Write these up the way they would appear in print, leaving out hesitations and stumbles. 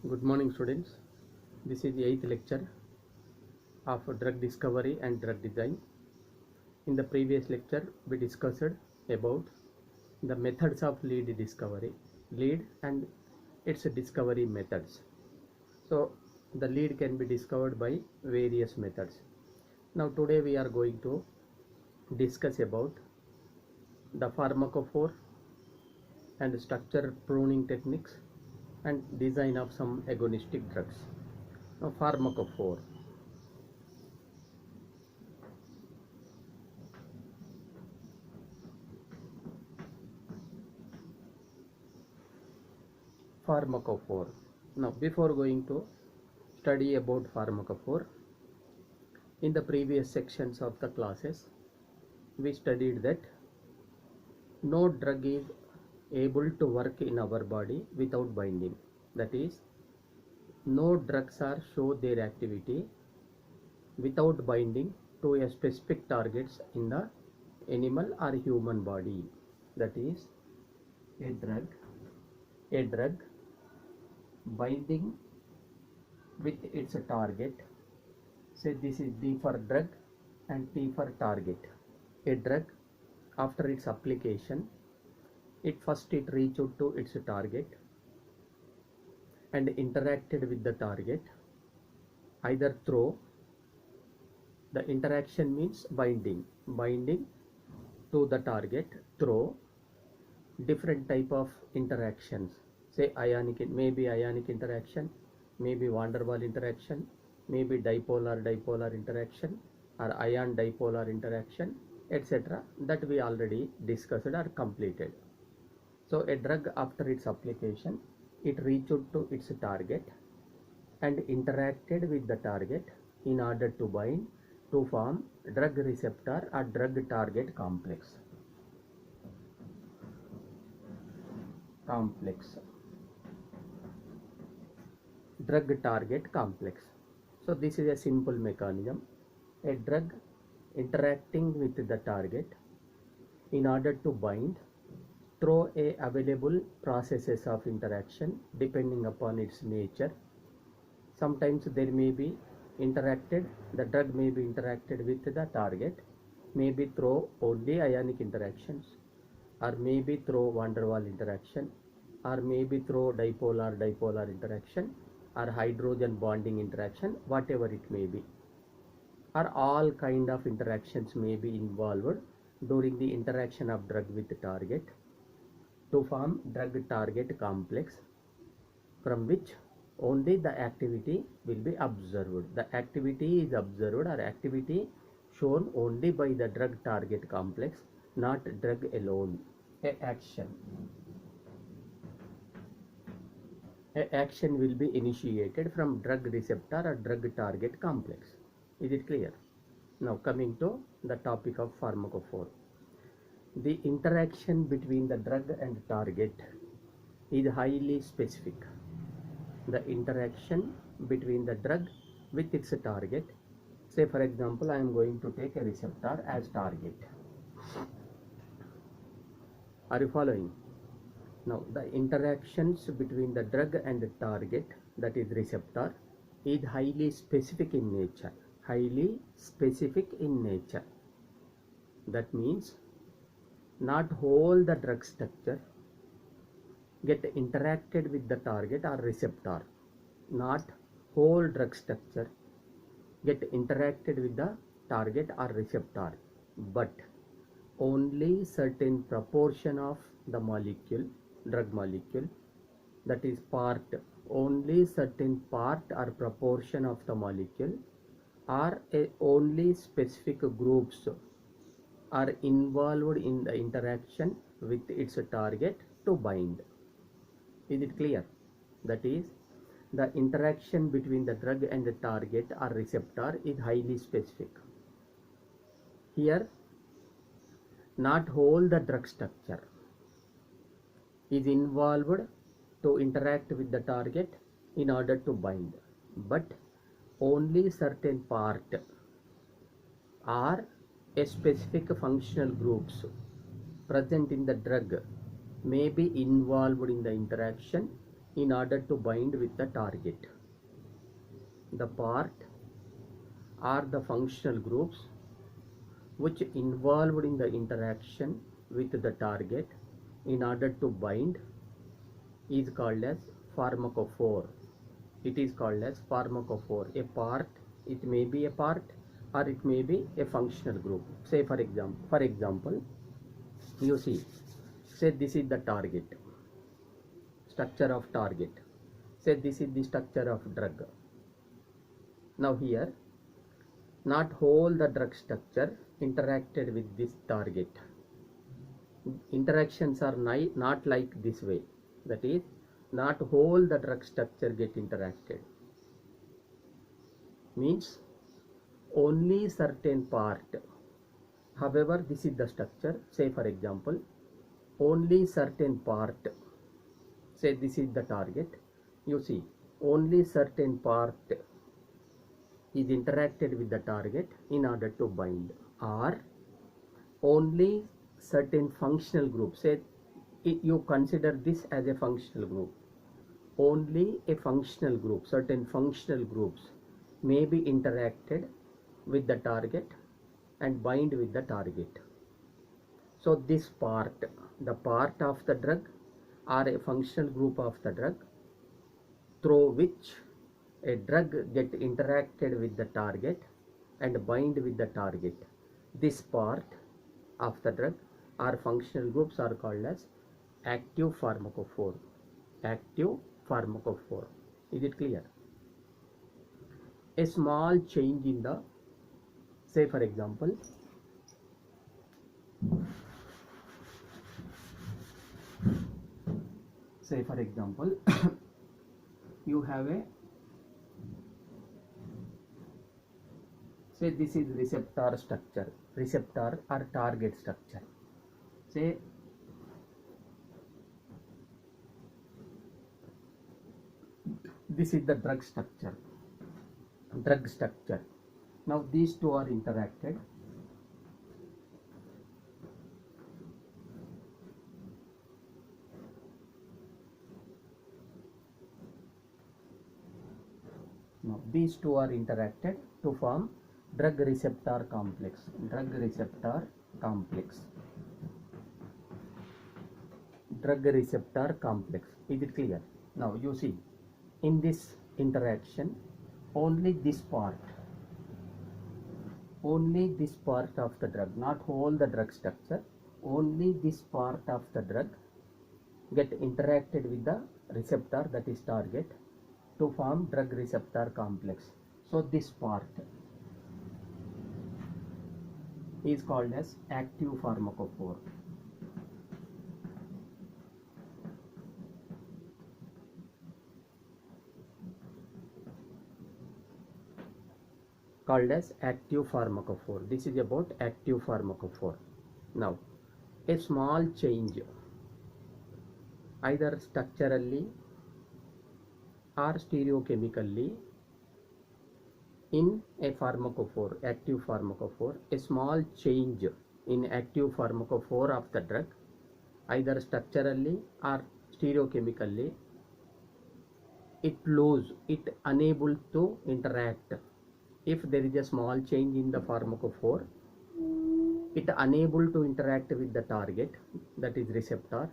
Good morning, students. This is the 8th lecture of drug discovery and drug design. In the previous lecture, we discussed about the methods of lead discovery, lead and its discovery methods. So, the lead can be discovered by various methods. Now, today we are going to discuss about the pharmacophore and structure pruning techniques and design of some agonistic drugs. Now, pharmacophore. Pharmacophore. Now, before going to study about pharmacophore, in the previous sections of the classes, we studied that no drug is able to work in our body without binding. That is, no drugs are show their activity without binding to a specific targets in the animal or human body. That is, a drug binding with its target. Say this is D for drug and T for target. A drug, after its application, it reached to its target and interacted with the target, either through the interaction means binding to the target through different type of interactions. Say ionic, maybe ionic interaction, maybe van der Waals interaction, maybe dipolar interaction, or ion dipolar interaction, etc. that we already discussed or completed. So a drug, after its application, it reached to its target and interacted with the target in order to bind to form drug receptor or drug target complex. Drug target complex. So this is a simple mechanism. A drug interacting with the target in order to bind through a available processes of interaction depending upon its nature. Sometimes there may be the drug may be interacted with the target, maybe through only ionic interactions, or maybe through van der Waals interaction, or maybe through dipolar interaction, or hydrogen bonding interaction, whatever it may be, or all kind of interactions may be involved during the interaction of drug with the target to form drug target complex, from which only the activity will be observed. The activity is observed or activity shown only by the drug target complex, not drug alone. Action will be initiated from drug receptor or drug target complex. Is it clear? Now coming to the topic of pharmacophore. The interaction between the drug and target is highly specific. The interaction between the drug with its target, say for example I am going to take a receptor as target. Are you following? Now the interactions between the drug and the target, that is receptor, is highly specific in nature. That means not whole the drug structure get interacted with the target or receptor. Not whole drug structure get interacted with the target or receptor, but only certain proportion of the drug molecule, that is only certain part or proportion of the molecule, or only specific groups are involved in the interaction with its target to bind. Is it clear? That is, the interaction between the drug and the target or receptor is highly specific. Here, not whole the drug structure is involved to interact with the target in order to bind, but only certain part or a specific functional groups present in the drug may be involved in the interaction in order to bind with the target. The part are the functional groups which involved in the interaction with the target in order to bind is called as pharmacophore. It is called as pharmacophore. A part, it may be a part or it may be a functional group. Say for example, you see, say this is the target, structure of target. Say this is the structure of drug. Now here, not whole the drug structure interacted with this target. Interactions are not like this way. That is, not whole the drug structure get interacted. Means only certain part. However, this is the structure. Say for example, only certain part. Say this is the target. You see, only certain part is interacted with the target in order to bind, or only certain functional group. Say you consider this as a functional group. Only a functional group, certain functional groups may be interacted with the target and bind with the target. So this part, the part of the drug or a functional group of the drug through which a drug get interacted with the target and bind with the target. This part of the drug or functional groups are called as active pharmacophore. Active pharmacophore. Is it clear? A small change in the, say for example, you have a, say this is receptor structure, receptor or target structure. Say this is the drug structure. Now these two are interacted. Now these two are interacted to form drug receptor complex. Drug receptor complex. Is it clear? Now you see, in this interaction, only this part of the drug, not whole the drug structure, only this part of the drug get interacted with the receptor, that is target, to form drug receptor complex. So this part is called as active pharmacophore. Called as active pharmacophore. This is about active pharmacophore. Now, a small change, either structurally or stereochemically, in a pharmacophore, active pharmacophore, a small change in active pharmacophore of the drug, either structurally or stereochemically, it unable to interact. If there is a small change in the pharmacophore, it unable to interact with the target, that is receptor.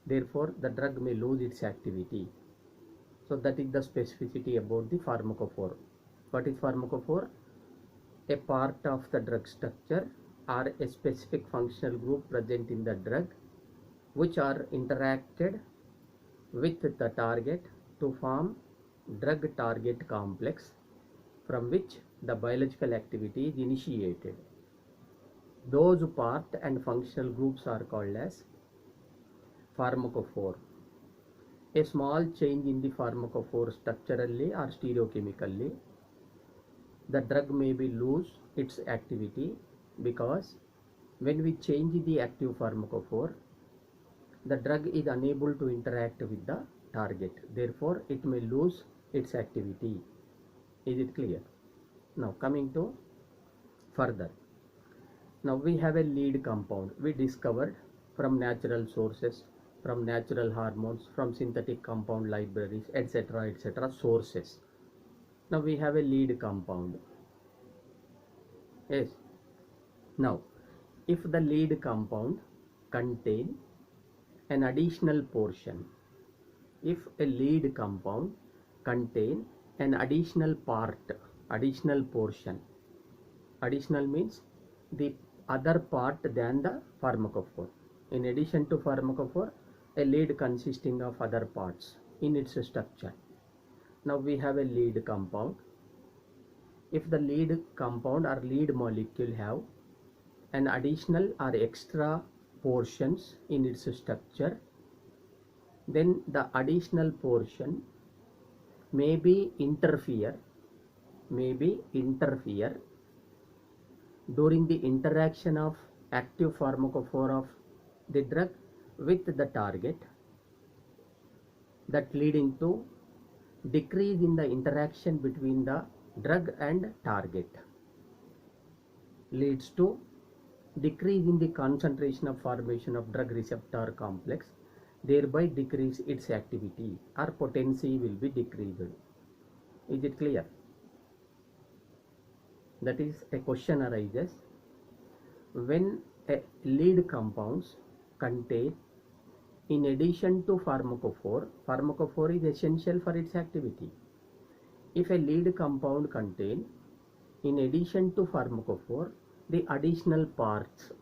Therefore, the drug may lose its activity. So that is the specificity about the pharmacophore. What is pharmacophore? A part of the drug structure or a specific functional group present in the drug which are interacted with the target to form drug target complex, from which the biological activity is initiated. Those part and functional groups are called as pharmacophore. A small change in the pharmacophore structurally or stereochemically, the drug may be lose its activity, because when we change the active pharmacophore, the drug is unable to interact with the target. Therefore, it may lose its activity. Is it clear? Now coming to further. Now we have a lead compound we discovered from natural sources, from natural hormones, from synthetic compound libraries, etc., etc., sources. Now we have a lead compound. Yes. Now, if the lead compound contain an additional portion, if a lead compound contain an additional portion, additional means the other part than the pharmacophore. In addition to pharmacophore, a lead consisting of other parts in its structure. Now we have a lead compound. If the lead compound or lead molecule have an additional or extra portions in its structure, then the additional portion may be interfere during the interaction of active pharmacophore of the drug with the target, that leading to decrease in the interaction between the drug and target, leads to decrease in the concentration of formation of drug receptor complex, thereby decrease its activity or potency will be decreased. Is it clear? That is, a question arises when a lead compounds contain, in addition to pharmacophore is essential for its activity. If a lead compound contain, in addition to pharmacophore, the additional parts,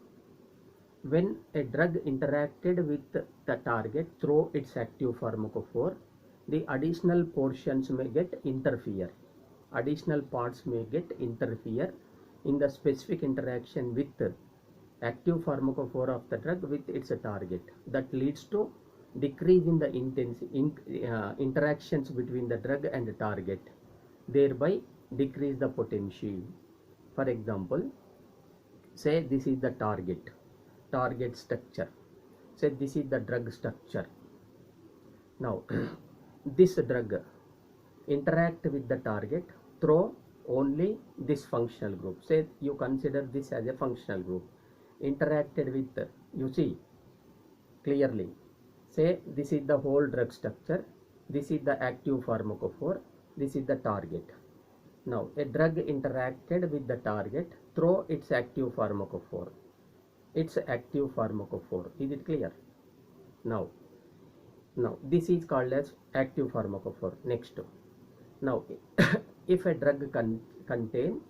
when a drug interacted with the target through its active pharmacophore, the additional portions may get interfere. Additional parts may get interfere in the specific interaction with active pharmacophore of the drug with its target. That leads to decrease in the interactions between the drug and the target, thereby decrease the potency. For example, say this is the target structure. Say this is the drug structure. Now this drug interact with the target through only this functional group. Say you consider this as a functional group, interacted with, you see clearly, say this is the whole drug structure, this is the active pharmacophore, this is the target. Now a drug interacted with the target through its active pharmacophore. Is it clear? Now this is called as active pharmacophore. Next, now if a drug contain,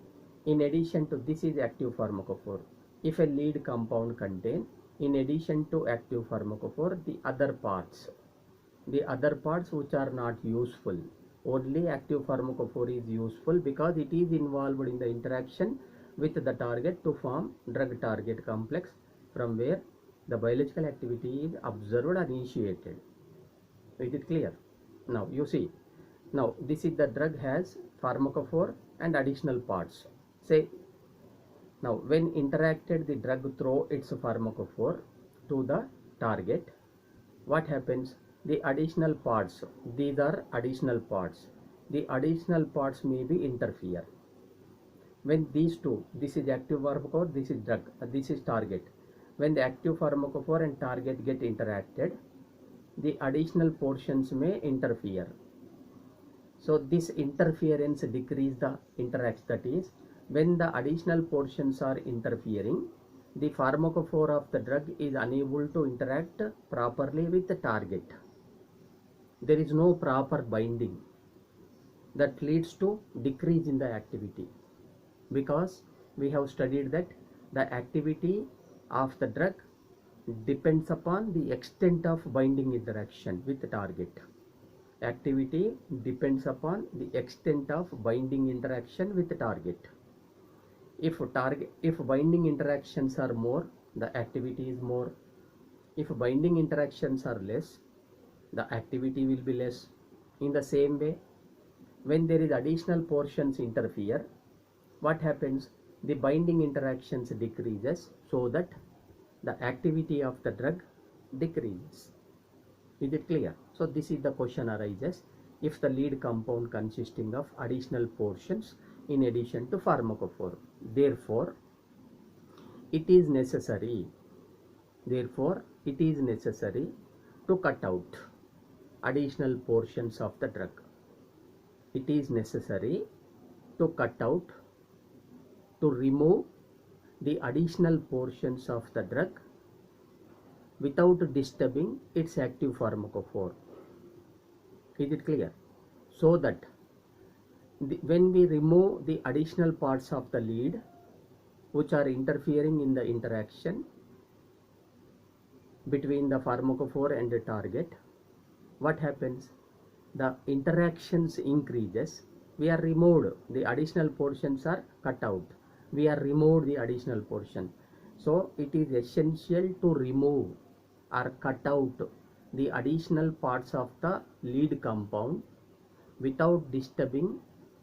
in addition to, this is active pharmacophore, if a lead compound contain, in addition to active pharmacophore, the other parts which are not useful, only active pharmacophore is useful because it is involved in the interaction with the target to form drug target complex, from where the biological activity is observed and initiated. Is it clear? Now you see, now this is the drug has pharmacophore and additional parts. Say now when interacted the drug through its pharmacophore to the target, what happens? The additional parts, these are additional parts, the additional parts may be interfere. When these two, this is active pharmacophore, this is drug, this is target, when the active pharmacophore and target get interacted, the additional portions may interfere. So this interference decrease the interaction, that is, when the additional portions are interfering, the pharmacophore of the drug is unable to interact properly with the target. There is no proper binding, that leads to decrease in the activity, because we have studied that the activity of the drug depends upon the extent of binding interaction with the target. Activity depends upon the extent of binding interaction with the target. If binding interactions are more, the activity is more. If binding interactions are less, the activity will be less. In the same way, when there is additional portions interfere, what happens? The binding interactions decreases, so that the activity of the drug decreases. Is it clear? So this is the question arises if the lead compound consisting of additional portions in addition to pharmacophore. Therefore it is necessary to cut out additional portions of the drug. It is necessary to cut out, to remove the additional portions of the drug without disturbing its active pharmacophore. Is it clear? So that when we remove the additional parts of the lead which are interfering in the interaction between the pharmacophore and the target, what happens? The interactions increases. We are removed, the additional portions are cut out. We are removed the additional portion. So it is essential to remove or cut out the additional parts of the lead compound without disturbing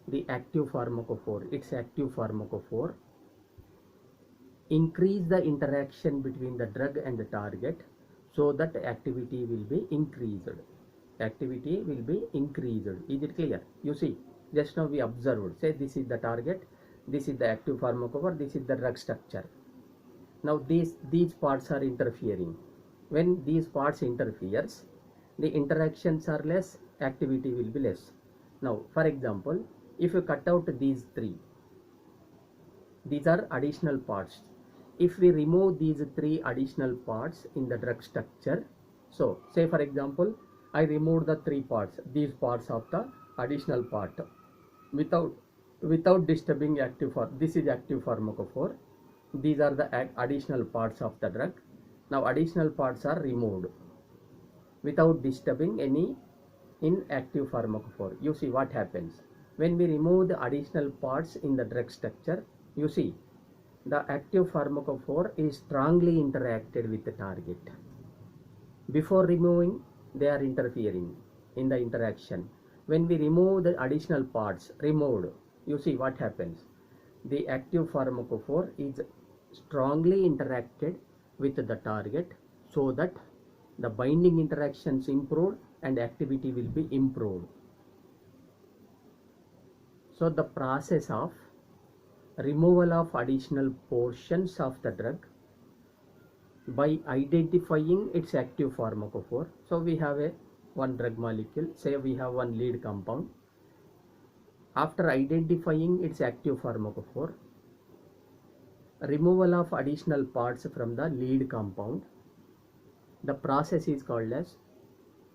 the active pharmacophore, its active pharmacophore. Increase the interaction between the drug and the target so that activity will be increased. Activity will be increased. Is it clear? You see, just now we observed, say this is the target, this is the active pharmacophore, this is the drug structure. Now these parts are interfering. When these parts interferes, the interactions are less, activity will be less. Now for example, if you cut out these three, these are additional parts. If we remove these three additional parts in the drug structure, so say for example, I removed the three parts, these parts of the additional part without disturbing active this is active pharmacophore, these are the additional parts of the drug. Now additional parts are removed without disturbing any inactive pharmacophore. You see what happens when we remove the additional parts in the drug structure. You see the active pharmacophore is strongly interacted with the target. Before removing, they are interfering in the interaction. When we remove the additional parts removed, you see what happens. The active pharmacophore is strongly interacted with the target so that the binding interactions improved and activity will be improved. So the process of removal of additional portions of the drug by identifying its active pharmacophore. So we have one drug molecule, say we have one lead compound. After identifying its active pharmacophore, removal of additional parts from the lead compound, the process is called as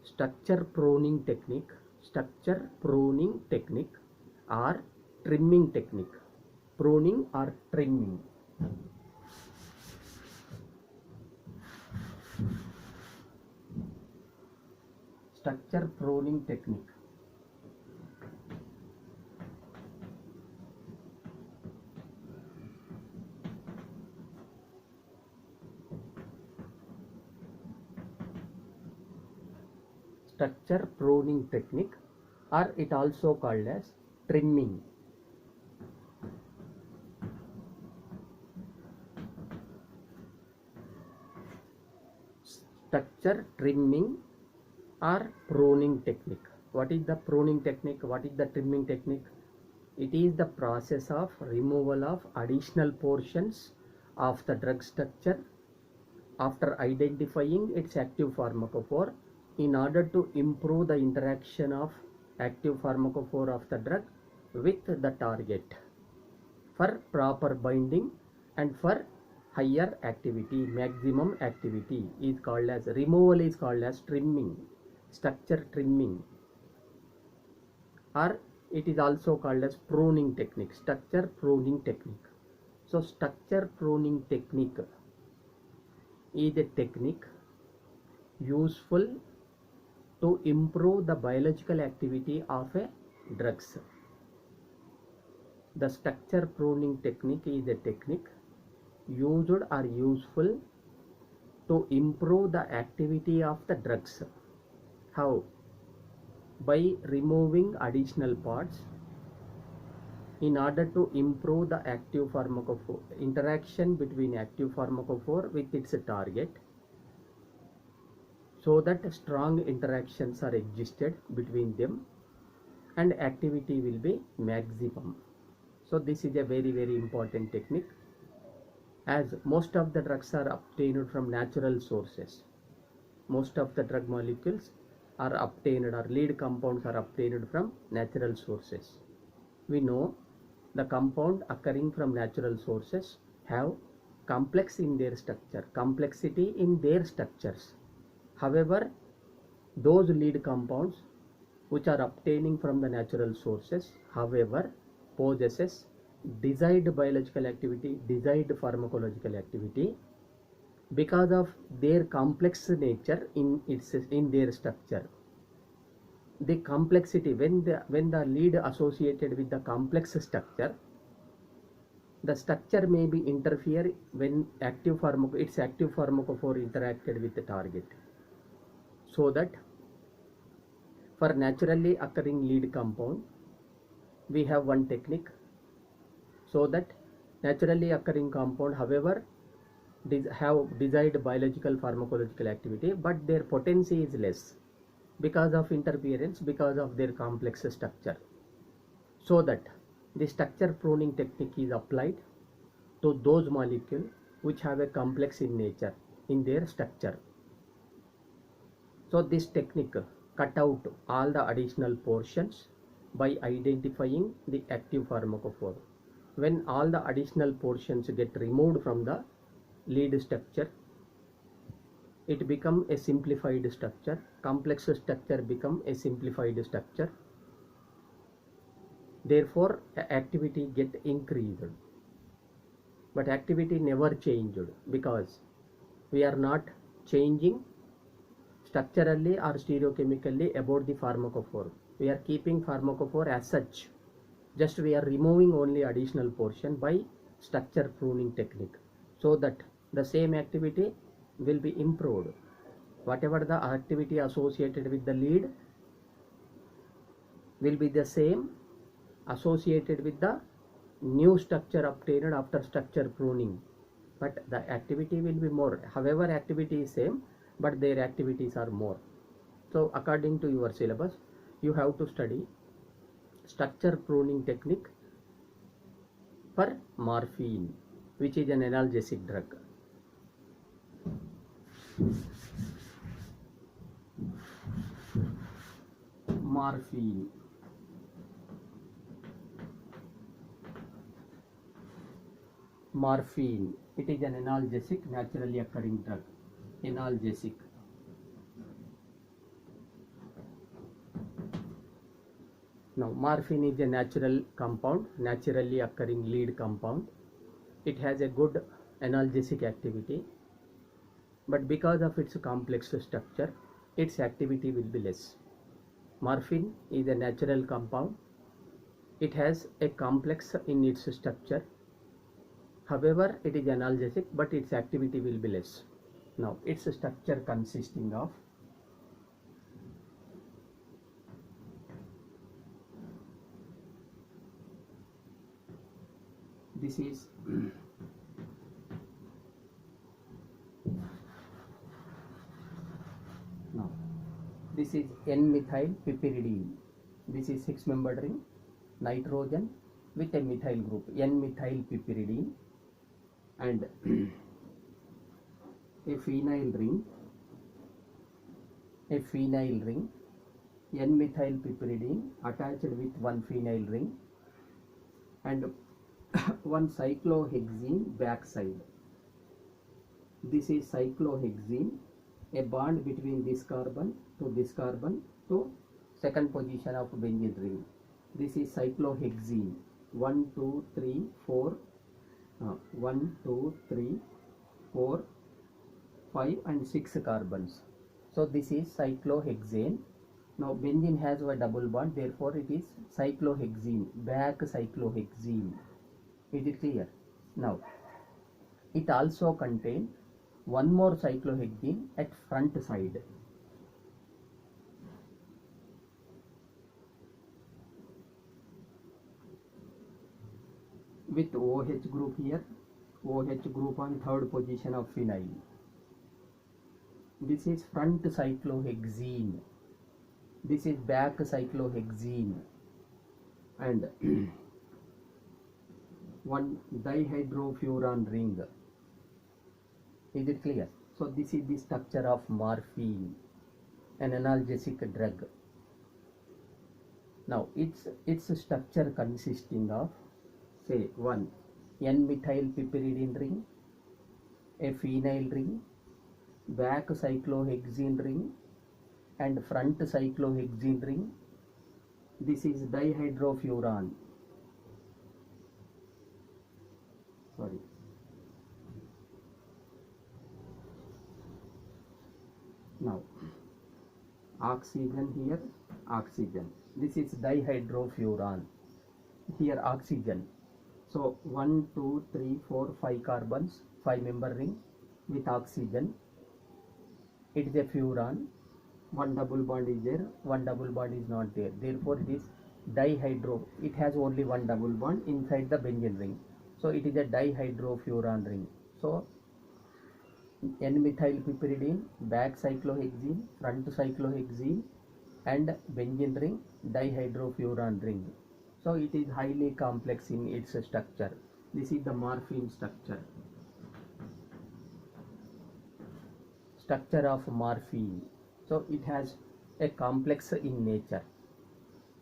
structure pruning technique, or trimming technique. Pruning or trimming. Structure pruning technique. Structure pruning technique, or it also called as trimming. Structure trimming or pruning technique. What is the pruning technique? What is the trimming technique? It is the process of removal of additional portions of the drug structure after identifying its active pharmacophore in order to improve the interaction of active pharmacophore of the drug with the target for proper binding and for higher activity, maximum activity is called as removal, is called as trimming, structure trimming, or it is also called as pruning technique, structure pruning technique. So structure pruning technique is a technique useful to improve the biological activity of a drugs. The structure pruning technique is a technique used or useful to improve the activity of the drugs. How? By removing additional parts in order to improve the active pharmacophore, interaction between active pharmacophore with its target, so that strong interactions are existed between them and activity will be maximum. So this is a very, very important technique, as most of the drugs are obtained from natural sources. most of the drug molecules are obtained, or lead compounds are obtained from natural sources. We know the compound occurring from natural sources have complex in their structure, complexity in their structures. However, those lead compounds which are obtaining from the natural sources, however, possesses desired biological activity, desired pharmacological activity, because of their complex nature in their structure. The complexity, when the lead associated with the complex structure, the structure may be interfere when its active pharmacophore interacted with the target. So that for naturally occurring lead compound, we have one technique, so that naturally occurring compound, however, have desired biological pharmacological activity, but their potency is less because of interference, because of their complex structure. So that the structure pruning technique is applied to those molecules which have a complex in nature in their structure. So this technique cut out all the additional portions by identifying the active pharmacophore. When all the additional portions get removed from the lead structure, it become a simplified structure. Complex structure become a simplified structure. Therefore, activity get increased, but activity never changed, because we are not changing structurally or stereochemically about the pharmacophore. We are keeping pharmacophore as such. Just we are removing only additional portion by structure pruning technique, so that the same activity will be improved. Whatever the activity associated with the lead will be the same associated with the new structure obtained after structure pruning, but the activity will be more. However, activity is same, but their activities are more. So according to your syllabus, you have to study structure pruning technique for morphine, which is an analgesic drug. Morphine. Morphine, it is an analgesic, naturally occurring drug. Analgesic. Now, morphine is a natural compound, naturally occurring lead compound. It has a good analgesic activity, but because of its complex structure, its activity will be less. Morphine is a natural compound. It has a complex in its structure. However, it is analgesic, but its activity will be less. Now, its structure consisting of this is now this is N-methyl piperidine. This is 6-membered ring, nitrogen with a methyl group, N-methyl piperidine, and a phenyl ring, N-methyl piperidine attached with one phenyl ring, and one cyclohexene backside. This is cyclohexene, a bond between this carbon to second position of benzene ring. This is cyclohexene. 1, 2, 3, 4, 1, 2, 3, 4, 5 and 6 carbons. So this is cyclohexane. Now benzene has a double bond, therefore it is cyclohexene, back cyclohexene. Is it clear? Now it also contains one more cyclohexene at front side. With OH group here, OH group on third position of phenyl. This is front cyclohexene. This is back cyclohexene, and one dihydrofuran ring. Is it clear? So this is the structure of morphine, an analgesic drug. Now its structure consisting of, say, one N-methyl piperidine ring, a phenyl ring, back cyclohexene ring, and front cyclohexene ring. This is dihydrofuran. Sorry. Now oxygen here, oxygen. This is dihydrofuran. Here oxygen. So 1, 2, 3, 4, 5 carbons, 5-member ring with oxygen. It is a furan. One double bond is there, one double bond is not there. Therefore it is dihydro. It has only one double bond inside the benzene ring. So it is a dihydrofuran ring. So N-methyl piperidine, back cyclohexene, front cyclohexene, and benzene ring, dihydrofuran ring. So it is highly complex in its structure. This is the morphine structure. Structure of morphine. So it has a complex in nature.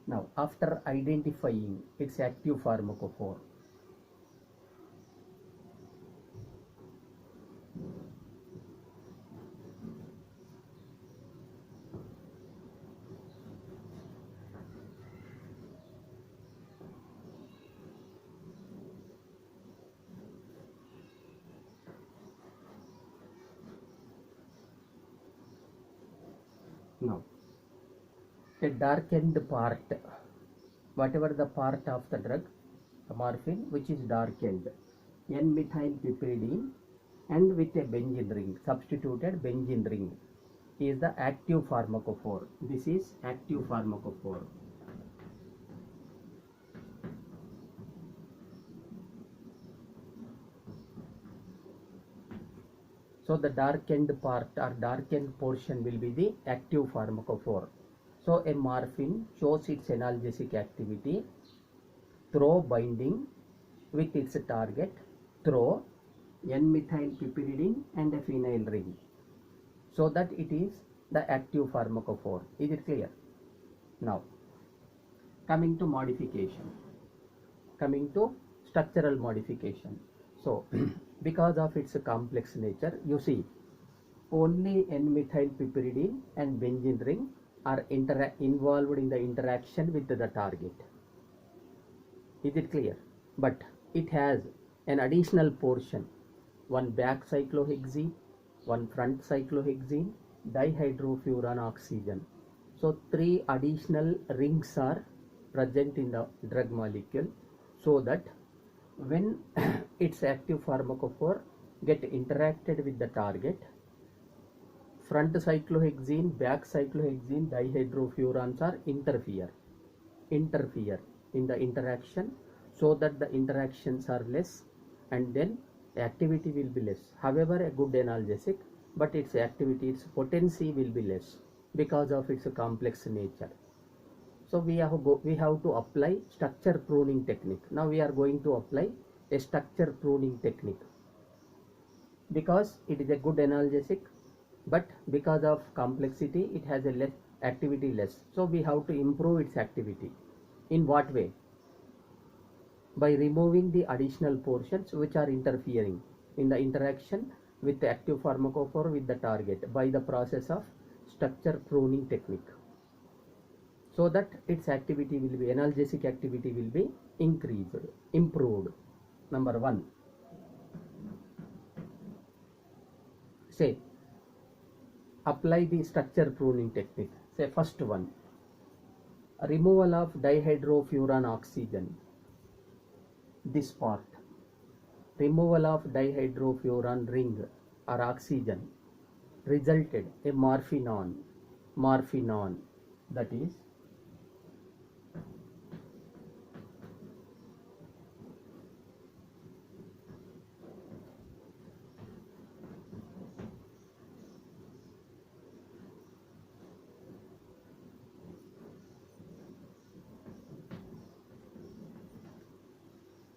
Now after identifying its active pharmacophore, now a darkened part, whatever the part of the drug, the morphine which is darkened, N-methyl piperidine and with a benzene ring, substituted benzene ring, is the active pharmacophore. This is active pharmacophore. So the darkened part or darkened portion will be the active pharmacophore. So a morphine shows its analgesic activity through binding with its target through N-methyl piperidine and a phenyl ring, so that it is the active pharmacophore. Is it clear? Now coming to modification, coming to structural modification. So because of its complex nature, you see only N-methyl piperidine and benzene ring are involved in the interaction with the target. Is it clear? But it has an additional portion, one back cyclohexene, one front cyclohexene, dihydrofuran oxygen. So 3 additional rings are present in the drug molecule, so that when its active pharmacophore get interacted with the target, front cyclohexene, back cyclohexene, dihydrofurans are interfere in the interaction, so that the interactions are less and then activity will be less. However, a good analgesic, but its activity, its potency will be less because of its complex nature. So we have to apply structure pruning technique. Now we are going to apply a structure pruning technique, because it is a good analgesic, but because of complexity it has a less activity less. So we have to improve its activity. In what way? By removing the additional portions which are interfering in the interaction with the active pharmacophore with the target, by the process of structure pruning technique, so that its activity will be, analgesic activity will be increased, improved. Number 1, say apply the structure pruning technique. Say first one, removal of dihydrofuran oxygen, this part, removal of dihydrofuran ring or oxygen resulted a morphinon, that is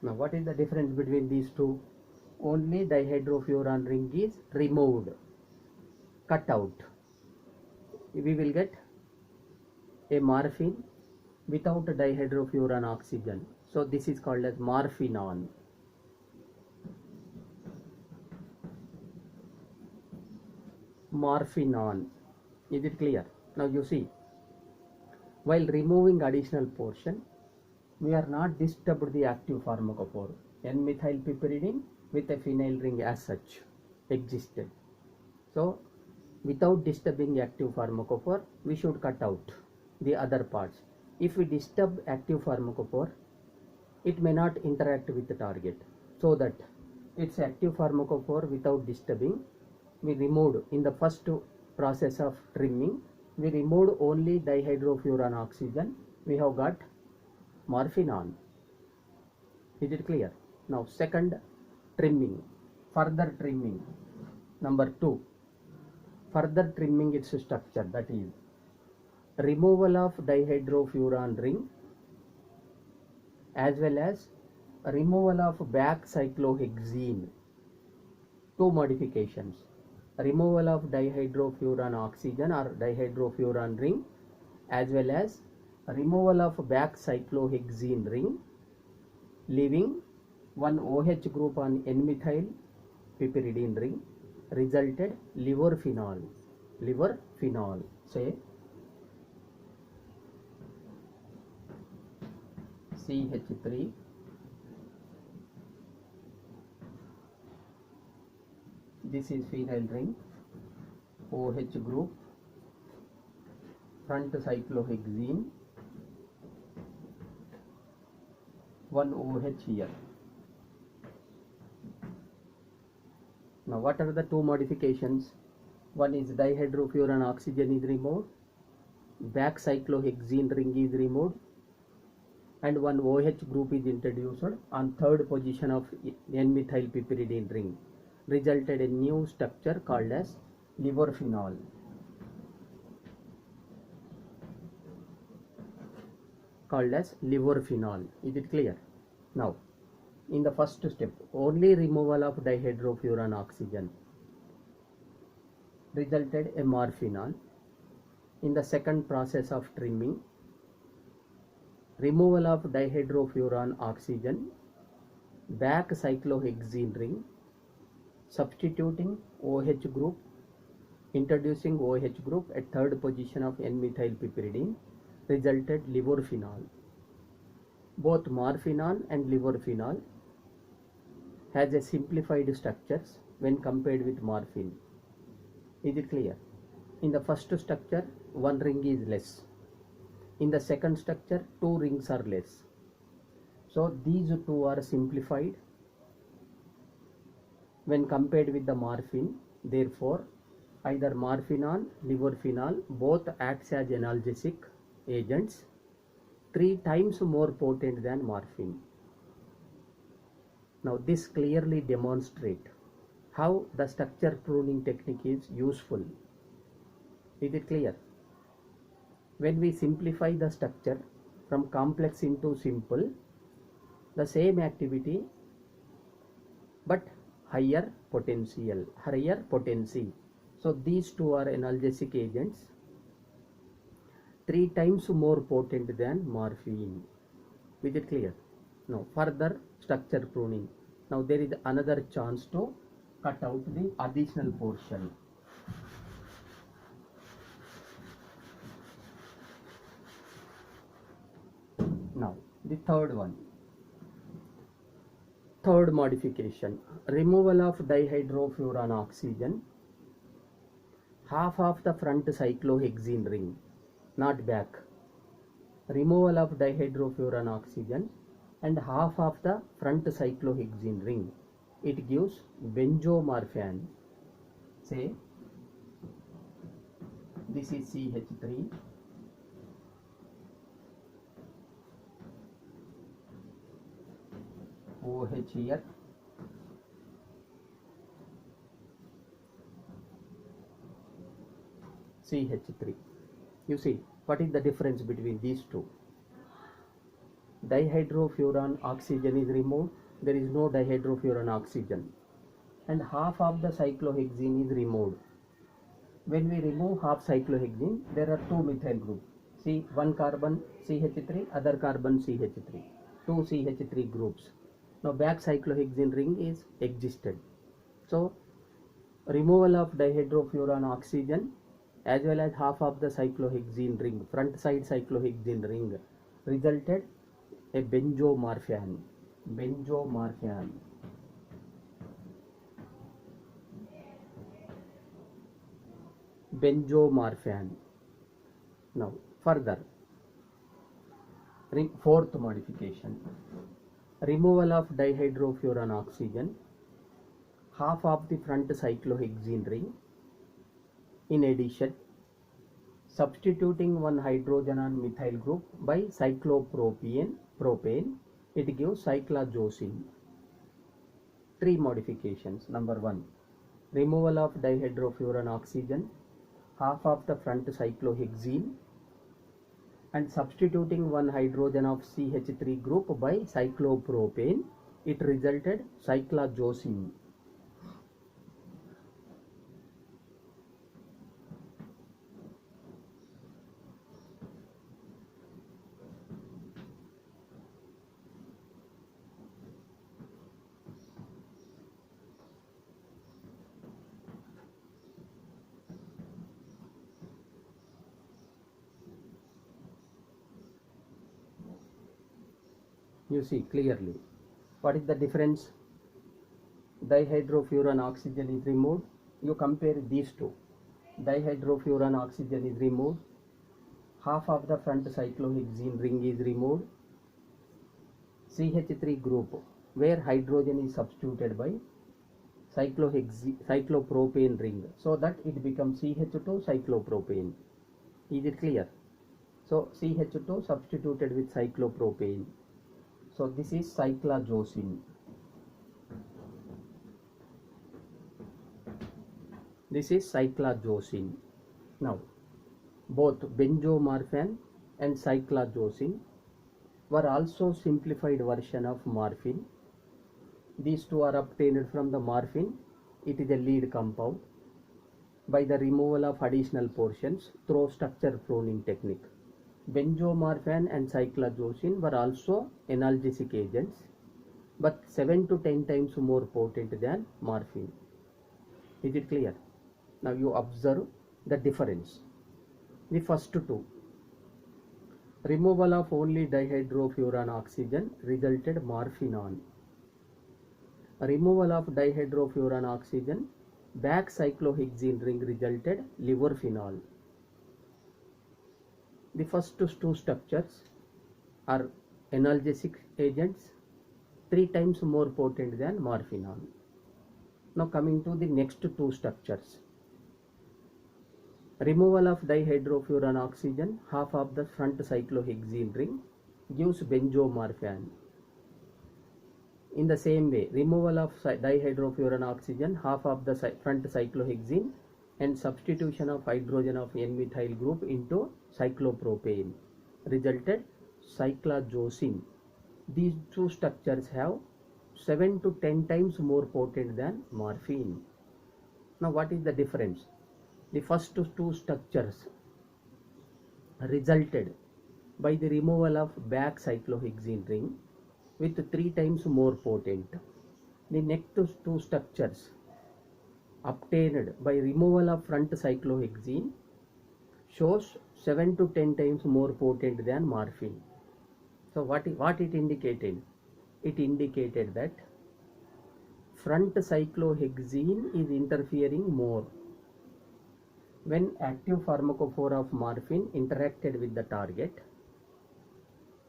now what is the difference between these two? Only dihydrofuran ring is removed. cut out, we will get a morphine without dihydrofuran oxygen. So this is called as morphinon. Morphinon. Is it clear? Now you see, while removing additional portion, we are not disturbed the active pharmacophore. N-methylpiperidine with a phenyl ring as such existed. So without disturbing active pharmacophore, we should cut out the other parts. If we disturb active pharmacophore, it may not interact with the target. So that its active pharmacophore without disturbing, we removed in the first process of trimming, we removed only dihydrofuran oxygen. We have got morphinon. Is it clear? Now second trimming, further trimming. Number 2, further trimming its structure, that is removal of dihydrofuran ring as well as removal of back cyclohexene. Two modifications: removal of dihydrofuran oxygen or dihydrofuran ring as well as removal of back cyclohexene ring, leaving one OH group on N-methyl piperidine ring, resulted livorphenol. Livorphenol, say CH3 this is phenyl ring, OH group, front cyclohexene, one OH here. Now what are the two modifications? One is dihydrofuran oxygen is removed, back cyclohexene ring is removed, and one OH group is introduced on third position of N-methyl piperidine ring, resulted a new structure called as livorphenol. Is it clear? Now in the first step, only removal of dihydrofuran oxygen resulted a morphinon. In the second process of trimming, removal of dihydrofuran oxygen, back cyclohexene ring, substituting OH group, introducing OH group at third position of N-methyl piperidine, resulted livorphenol. Both morphinon and livorphenol has a simplified structures when compared with morphine. Is it clear? In the first structure, one ring is less. In the second structure, two rings are less. So these two are simplified when compared with the morphine. Therefore, either morphinon, livorphenol both acts as analgesic agents, 3 times more potent than morphine. Now this clearly demonstrates how the structure pruning technique is useful. Is it clear? When we simplify the structure from complex into simple, the same activity but higher potency. So these two are analgesic agents, 3 times more potent than morphine. Is it clear? Now further structure pruning. Now there is another chance to cut out the additional portion. Now the third one, third modification, removal of dihydrofuran oxygen, half of the front cyclohexene ring, not back. Removal of dihydrofuran oxygen and half of the front cyclohexene ring. It gives benzomorphan. Say this is CH3, OH here, CH3. You see, what is the difference between these two? Dihydrofuran oxygen is removed, there is no dihydrofuran oxygen, and half of the cyclohexene is removed. when we remove half cyclohexene, there are two methyl groups. See, one carbon CH3, other carbon CH3, two CH3 groups. Now back cyclohexene ring is existed. So removal of dihydrofuran oxygen as well as half of the cyclohexene ring, front side cyclohexene ring, resulted a benzomorphan. Benzomorphan. Benzomorphan. Now further, fourth modification, removal of dihydrofuran oxygen, half of the front cyclohexene ring. In addition, substituting one hydrogen on methyl group by cyclopropane, it gives cyclajosine. Three modifications. Number one, removal of dihydrofuran oxygen, half of the front cyclohexene, and substituting one hydrogen of CH3 group by cyclopropane, it resulted cyclajosine. You see clearly what is the difference. Dihydrofuran oxygen is removed. You compare these two. Dihydrofuran oxygen is removed, half of the front cyclohexene ring is removed, CH3 group where hydrogen is substituted by cyclopropane ring, so that it becomes CH2 cyclopropane. Is it clear? So CH2 substituted with cyclopropane. So this is cyclajosine. This is cyclajosine. Now, both benzomorphan and cyclajosine were also simplified version of morphine. These two are obtained from the morphine. It is a lead compound by the removal of additional portions through structure pruning technique. Benzomorphan and cyclajosine were also analgesic agents, but 7 to 10 times more potent than morphine. Is it clear? Now you observe the difference. The first two, removal of only dihydrofuran oxygen resulted morphinon. Removal of dihydrofuran oxygen, back cyclohexene ring resulted liverphenol. The first two structures are analgesic agents, 3 times more potent than morphinon. Now coming to the next two structures. Removal of dihydrofuran oxygen, half of the front cyclohexene ring, gives benzomorphan. In the same way, removal of dihydrofuran oxygen, half of the front cyclohexene, and substitution of hydrogen of N-methyl group into cyclopropane resulted cyclajosine. These two structures have 7 to 10 times more potent than morphine. Now what is the difference? The first two structures resulted by the removal of back cyclohexene ring with 3 times more potent. The next two structures obtained by removal of front cyclohexene shows 7 to 10 times more potent than morphine. So what it indicated? It indicated that front cyclohexene is interfering more. When active pharmacophore of morphine interacted with the target,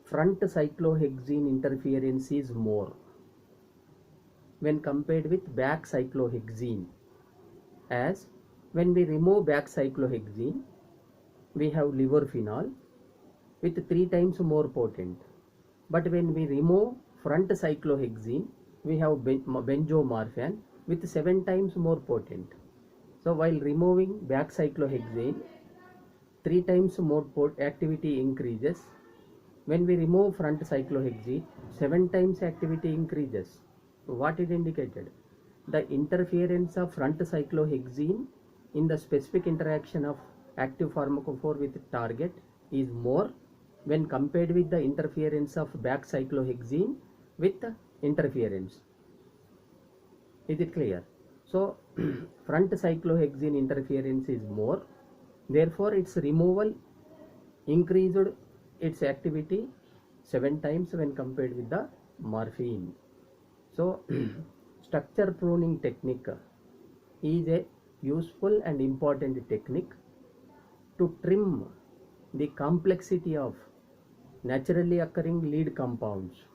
front cyclohexene interference is more when compared with back cyclohexene, as when we remove back cyclohexene, we have liverphenol with 3 times more potent, but when we remove front cyclohexene, we have benzomorphan with 7 times more potent. So while removing back cyclohexane, 3 times more activity increases. When we remove front cyclohexene, 7 times activity increases. So what it indicated? The interference of front cyclohexene in the specific interaction of active pharmacophore with target is more when compared with the interference of back cyclohexene with interference. Is it clear? So front cyclohexene interference is more, therefore its removal increased its activity 7 times when compared with the morphine. So structure pruning technique is a useful and important technique to trim the complexity of naturally occurring lead compounds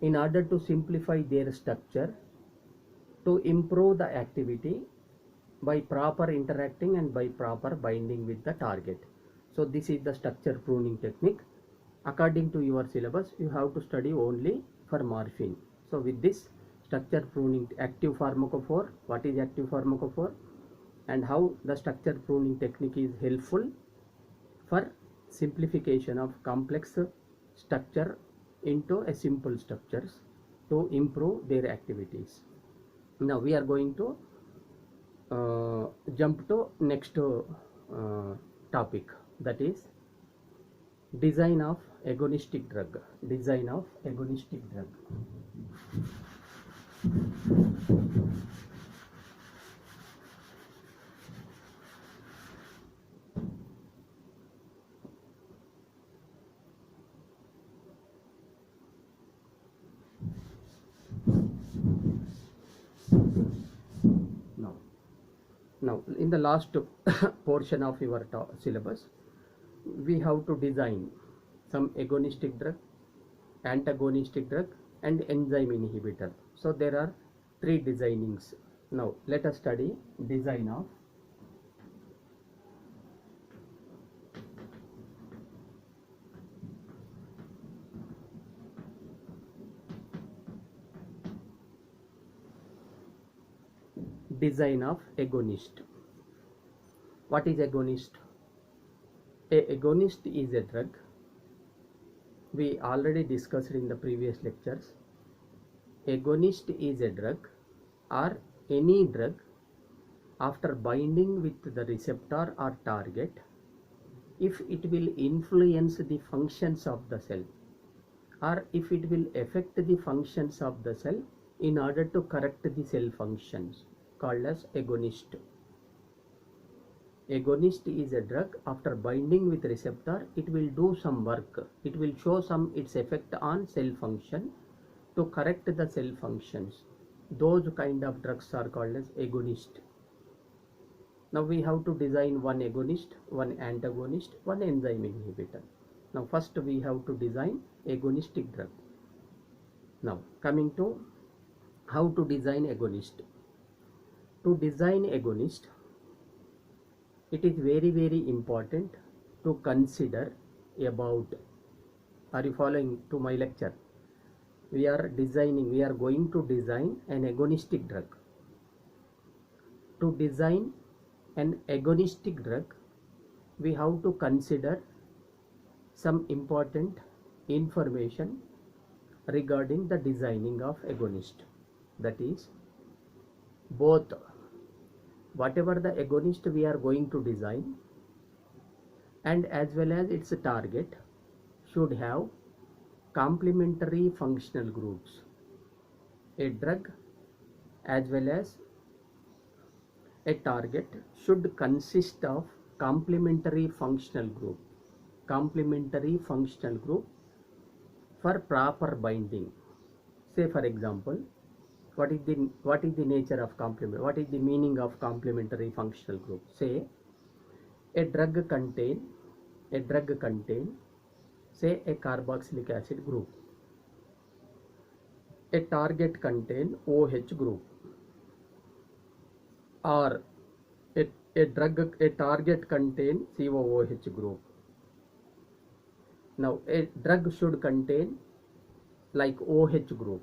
in order to simplify their structure, to improve the activity by proper interacting and by proper binding with the target. So this is the structure pruning technique. According to your syllabus, you have to study only for morphine. So with this structure pruning, active pharmacophore, what is active pharmacophore and how the structure pruning technique is helpful for simplification of complex structure into a simple structures to improve their activities. Now we are going to jump to next topic, that is design of agonistic drug. Design of agonistic drug. Now in the last portion of your syllabus, we have to design some agonistic drug, antagonistic drug and enzyme inhibitor. So there are 3 designings. Now let us study design of agonist. What is agonist? A agonist is a drug. We already discussed in the previous lectures. Agonist is a drug or any drug after binding with the receptor or target, if it will influence the functions of the cell or if it will affect the functions of the cell in order to correct the cell functions, called as agonist. Agonist is a drug after binding with receptor, it will do some work, it will show some its effect on cell function to correct the cell functions. Those kind of drugs are called as agonist. Now we have to design one agonist, one antagonist, one enzyme inhibitor. Now first we have to design agonistic drug. Now coming to how to design agonist. To design agonist, it is very important to consider about, are you following to my lecture? We are going to design an agonistic drug. To design an agonistic drug, we have to consider some important information regarding the designing of agonist. That is, both whatever the agonist we are going to design and as well as its target should have complementary functional groups. A drug as well as a target should consist of complementary functional group. Complementary functional group for proper binding. Say for example, what is the nature of complement? What is the meaning of complementary functional group? Say a drug contain say a carboxylic acid group. A target contain OH group, or a target contain COOH group. Now a drug should contain like OH group.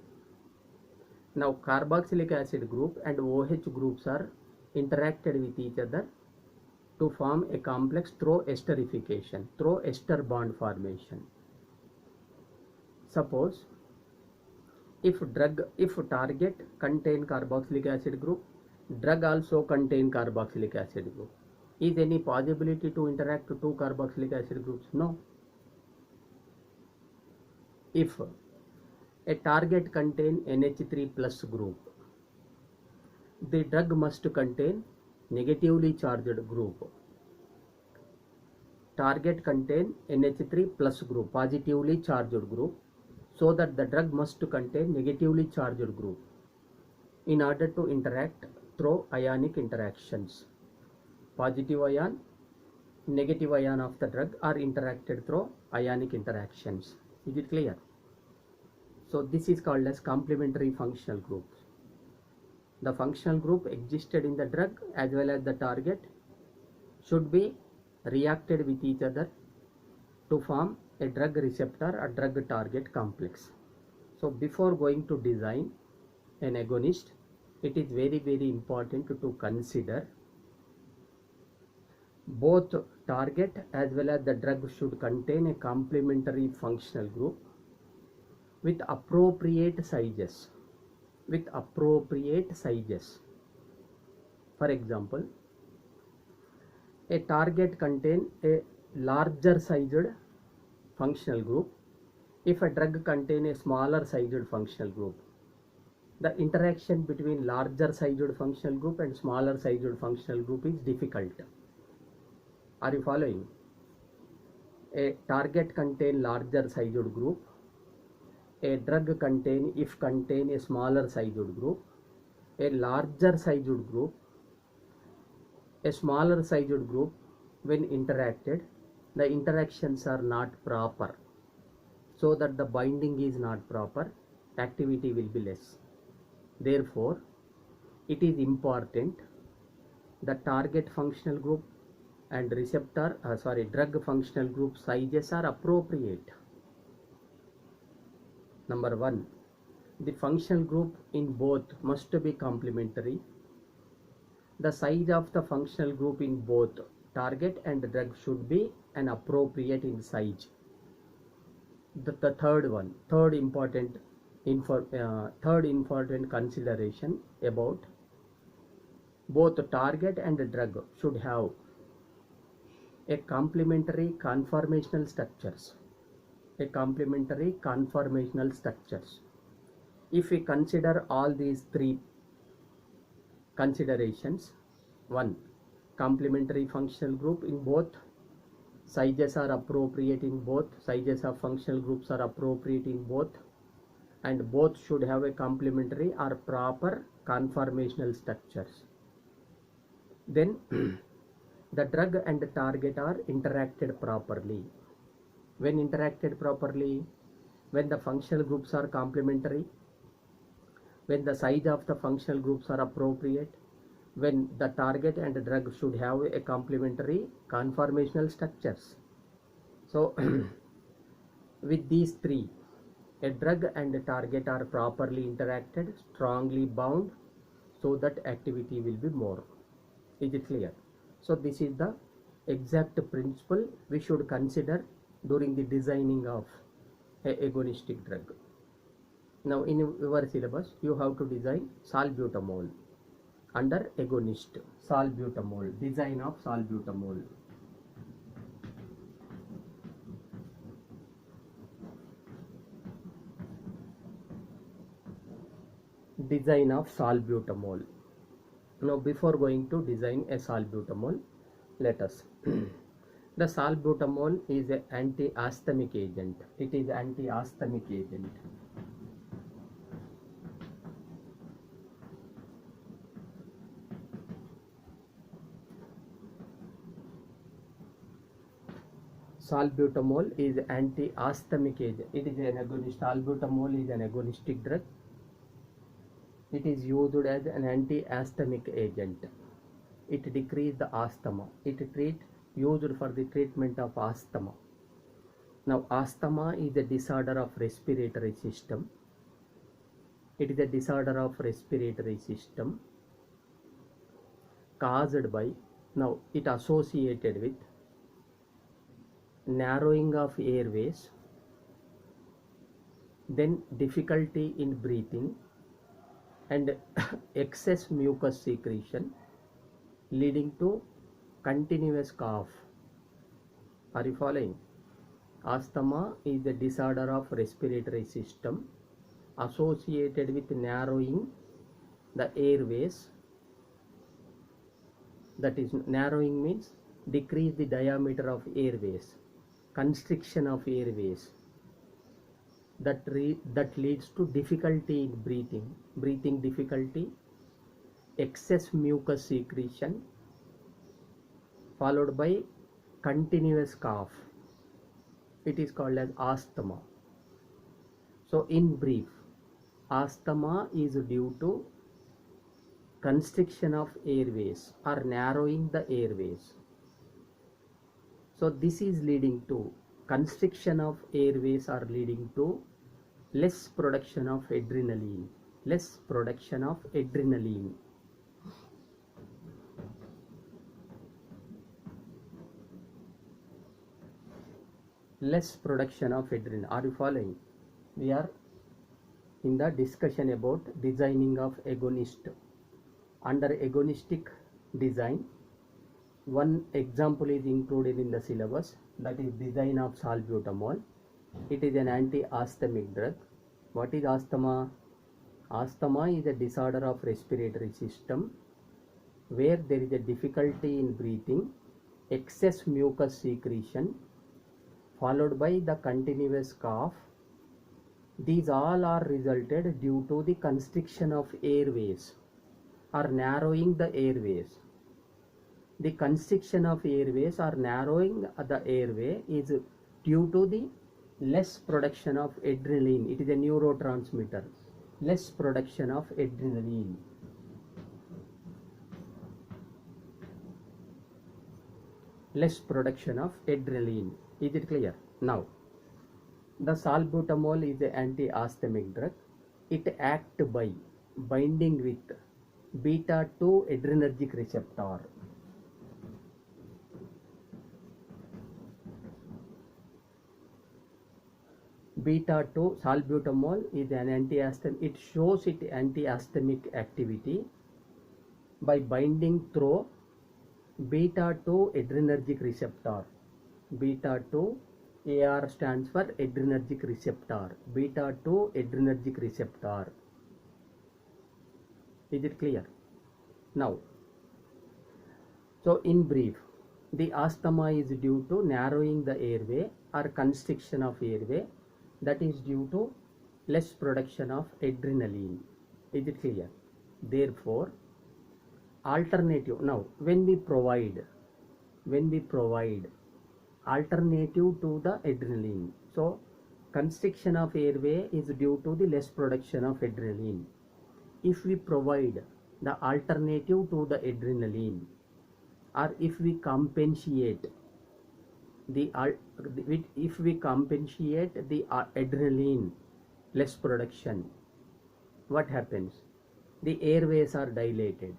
Now carboxylic acid group and OH groups are interacted with each other to form a complex through esterification, through ester bond formation. Suppose if target contain carboxylic acid group, Drug also contain carboxylic acid group. Is any possibility to interact two carboxylic acid groups? No. If a target contain NH3 plus group, the drug must contain negatively charged group. Target contain NH3 plus group, positively charged group, so that the drug must contain negatively charged group in order to interact through ionic interactions. Positive ion, negative ion of the drug are interacted through ionic interactions. Is it clear? So this is called as complementary functional groups. The functional group existed in the drug as well as the target should be reacted with each other to form a drug receptor or drug target complex. So before going to design an agonist, it is very important to consider both target as well as the drug should contain a complementary functional group with appropriate sizes. For example, a target contain a larger sized functional group if a drug contain a smaller sized functional group. The interaction between larger sized functional group and smaller sized functional group is difficult. Are you following? A target contain larger sized group, a drug contain a smaller sized group, a larger sized group, a smaller sized group. When interacted, the interactions are not proper, so that the binding is not proper, activity will be less. Therefore, it is important the target functional group and drug functional group sizes are appropriate. Number 1, the functional group in both must be complementary. The size of the functional group in both target and drug should be an appropriate in size. The third important consideration about both target and drug should have a complementary conformational structures. If we consider all these three considerations, 1, complementary functional group in both, sizes are appropriate in both, sizes of functional groups are appropriate in both, and both should have a complementary or proper conformational structures. Then the drug and the target are interacted properly. When interacted properly, when the functional groups are complementary, when the size of the functional groups are appropriate, when the target and the drug should have a complementary conformational structures. So with these three, a drug and a target are properly interacted, strongly bound, so that activity will be more. Is it clear? So this is the exact principle we should consider during the designing of a agonistic drug. Now in your syllabus you have to design salbutamol under agonist. Salbutamol, design of salbutamol. Design of salbutamol. Now before going to design a salbutamol, let us the salbutamol is an anti-asthmic agent. It is anti-asthmic agent. Salbutamol is anti-asthmic agent. It is an agonist. Salbutamol is an agonistic drug. It is used as an anti-asthmic agent. It decreases the asthma. Used for the treatment of asthma. Now asthma is a disorder of respiratory system. It is a disorder of respiratory system caused by, now it associated with narrowing of airways, then difficulty in breathing, and excess mucus secretion leading to continuous cough. Are you following? Asthma is a disorder of respiratory system associated with narrowing the airways. That is, narrowing means decrease the diameter of airways, constriction of airways, that leads to difficulty in breathing difficulty, excess mucus secretion followed by continuous cough. It is called as asthma. So in brief, asthma is due to constriction of airways or narrowing the airways. So this is leading to constriction of airways are leading to less production of adrenaline. Less production of adrenaline. Less production of adrenaline. Are you following? We are in the discussion about designing of agonist. Under agonistic design, one example is included in the syllabus, that is design of salbutamol. It is an anti-asthmatic drug. What is asthma? Asthma is a disorder of respiratory system where there is a difficulty in breathing, excess mucus secretion followed by the continuous cough. These all are resulted due to the constriction of airways or narrowing the airways. The constriction of airways or narrowing the airway is due to the less production of adrenaline. It is a neurotransmitter. Less production of adrenaline. Less production of adrenaline. Is it clear? Now, the salbutamol is an anti-asthmatic drug. It acts by binding with beta-2 adrenergic receptor. Beta-2 salbutamol is an anti-asthmatic. It shows its anti-asthmatic activity by binding through beta-2 adrenergic receptor. Beta-2, AR stands for adrenergic receptor. Beta-2 adrenergic receptor. Is it clear? Now, so in brief, the asthma is due to narrowing the airway or constriction of airway, that is due to less production of adrenaline. Is it clear? Therefore, alternative. Now, when we provide alternative to the adrenaline, so constriction of airway is due to the less production of adrenaline. If we provide the alternative to the adrenaline, or if we compensate the adrenaline less production, what happens? The airways are dilated.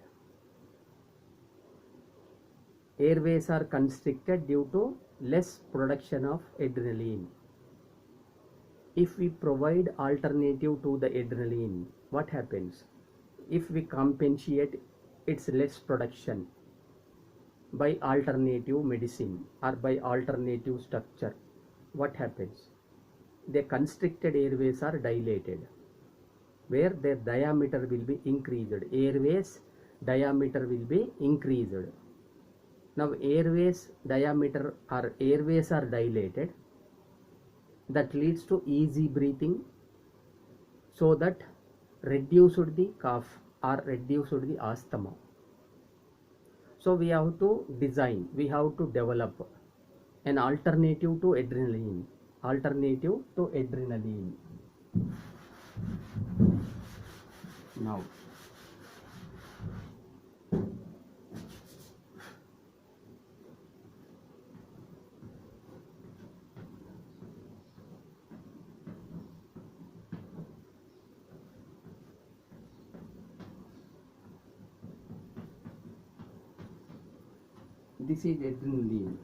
Airways are constricted due to less production of adrenaline. If we provide alternative to the adrenaline, what happens? If we compensate its less production by alternative medicine or by alternative structure, what happens? The constricted airways are dilated, where their diameter will be increased. Airways diameter will be increased. Now airways diameter or airways are dilated, that leads to easy breathing, so that reduced the cough or reduced the asthma. So we have to design, we have to develop an alternative to adrenaline. Alternative to adrenaline. Now, this is adrenaline.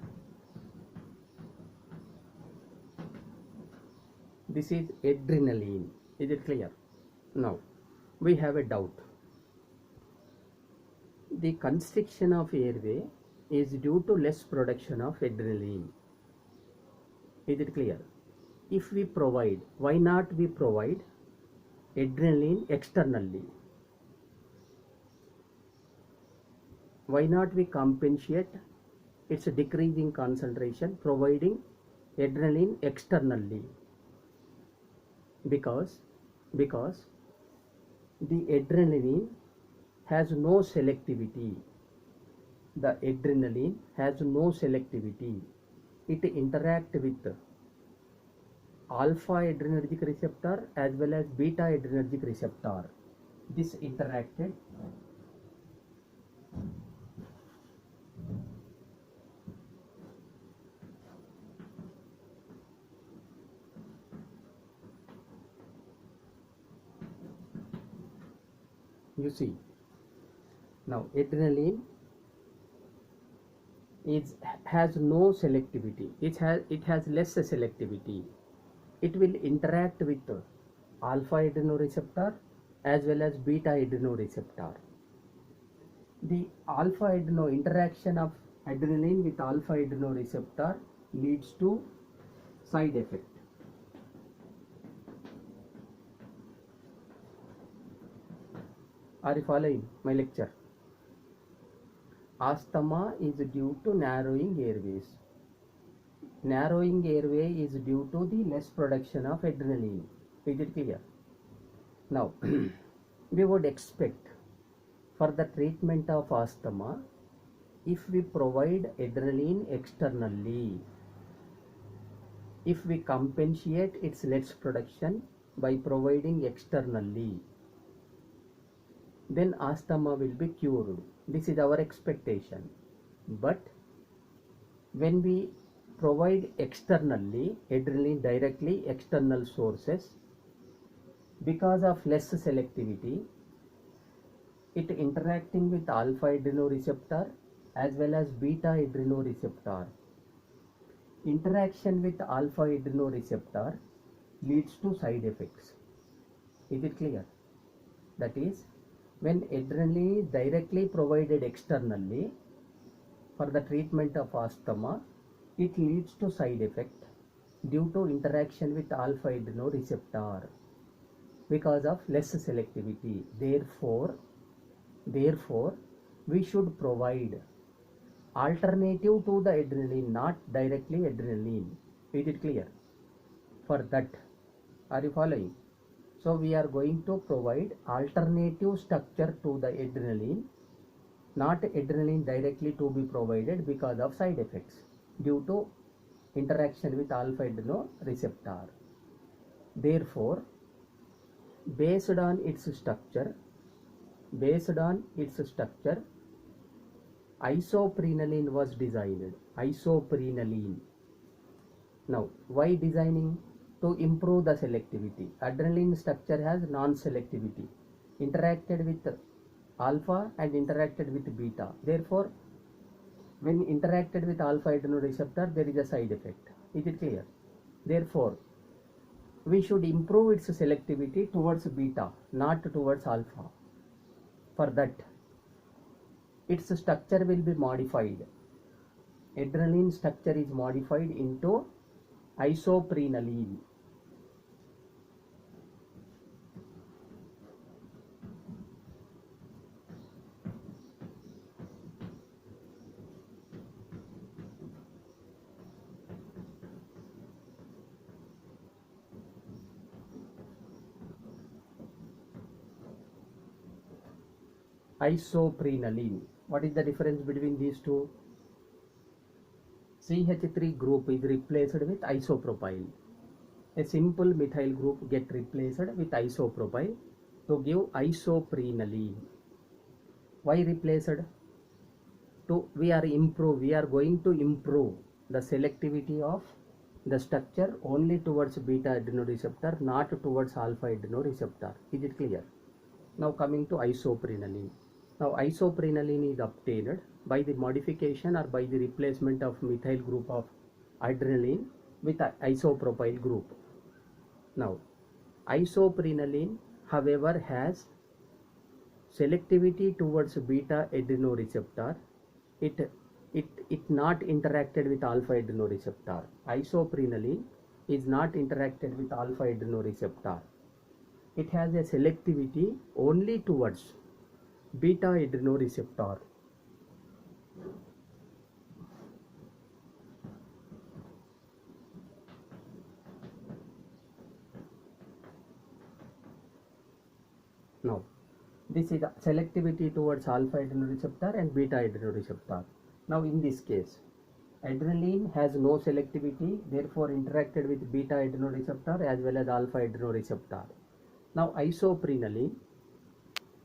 This is adrenaline. Is it clear? Now, we have a doubt. The constriction of airway is due to less production of adrenaline. Is it clear? If we provide, why not we provide adrenaline externally? Why not we compensate its decreasing concentration providing adrenaline externally? Because the adrenaline has no selectivity. The adrenaline has no selectivity. It interacts with alpha adrenergic receptor as well as beta adrenergic receptor. This interacted you see. Now adrenaline has no selectivity. It has less selectivity. It will interact with alpha adrenoreceptor as well as beta adrenoreceptor. The alpha adreno interaction of adrenaline with alpha adrenoreceptor leads to side effect. Are you following my lecture? Asthma is due to narrowing airways. Narrowing airway is due to the less production of adrenaline. Is it clear? Now, we would expect for the treatment of asthma, if we provide adrenaline externally, if we compensate its less production by providing externally, then asthma will be cured. This is our expectation. But when we provide externally adrenaline directly external sources, because of less selectivity, it interacting with alpha adrenoreceptor as well as beta adrenoreceptor. Interaction with alpha adrenoreceptor leads to side effects. Is it clear? That is, when adrenaline is directly provided externally for the treatment of asthma, it leads to side effect due to interaction with alpha adrenoreceptor because of less selectivity. Therefore, we should provide alternative to the adrenaline, not directly adrenaline. Is it clear? For that, are you following? So we are going to provide alternative structure to the adrenaline, not adrenaline directly to be provided because of side effects due to interaction with alpha adrenoreceptor. Therefore, based on its structure, isoprenaline was designed. Isoprenaline. Now, why designing? To improve the selectivity. Adrenaline structure has non-selectivity. Interacted with alpha and interacted with beta. Therefore, when interacted with alpha adrenoreceptor, there is a side effect. Is it clear? Therefore, we should improve its selectivity towards beta, not towards alpha. For that, its structure will be modified. Adrenaline structure is modified into isoprenaline. Isoprenaline. What is the difference between these two? CH3 group is replaced with isopropyl. A simple methyl group get replaced with isopropyl to give isoprenaline. Why replaced? We are going to improve the selectivity of the structure only towards beta adrenoreceptor, not towards alpha adrenoreceptor. Is it clear? Now coming to isoprenaline. Now isoprenaline is obtained by the modification or by the replacement of methyl group of adrenaline with isopropyl group. Now isoprenaline, however, has selectivity towards beta adrenoreceptor, it not interacted with alpha adrenoreceptor. Isoprenaline is not interacted with alpha adrenoreceptor. It has a selectivity only towards beta adrenoreceptor. Now, this is selectivity towards alpha adrenoreceptor and beta adrenoreceptor. Now, in this case, adrenaline has no selectivity, therefore interacted with beta adrenoreceptor as well as alpha adrenoreceptor. Now, isoprenaline,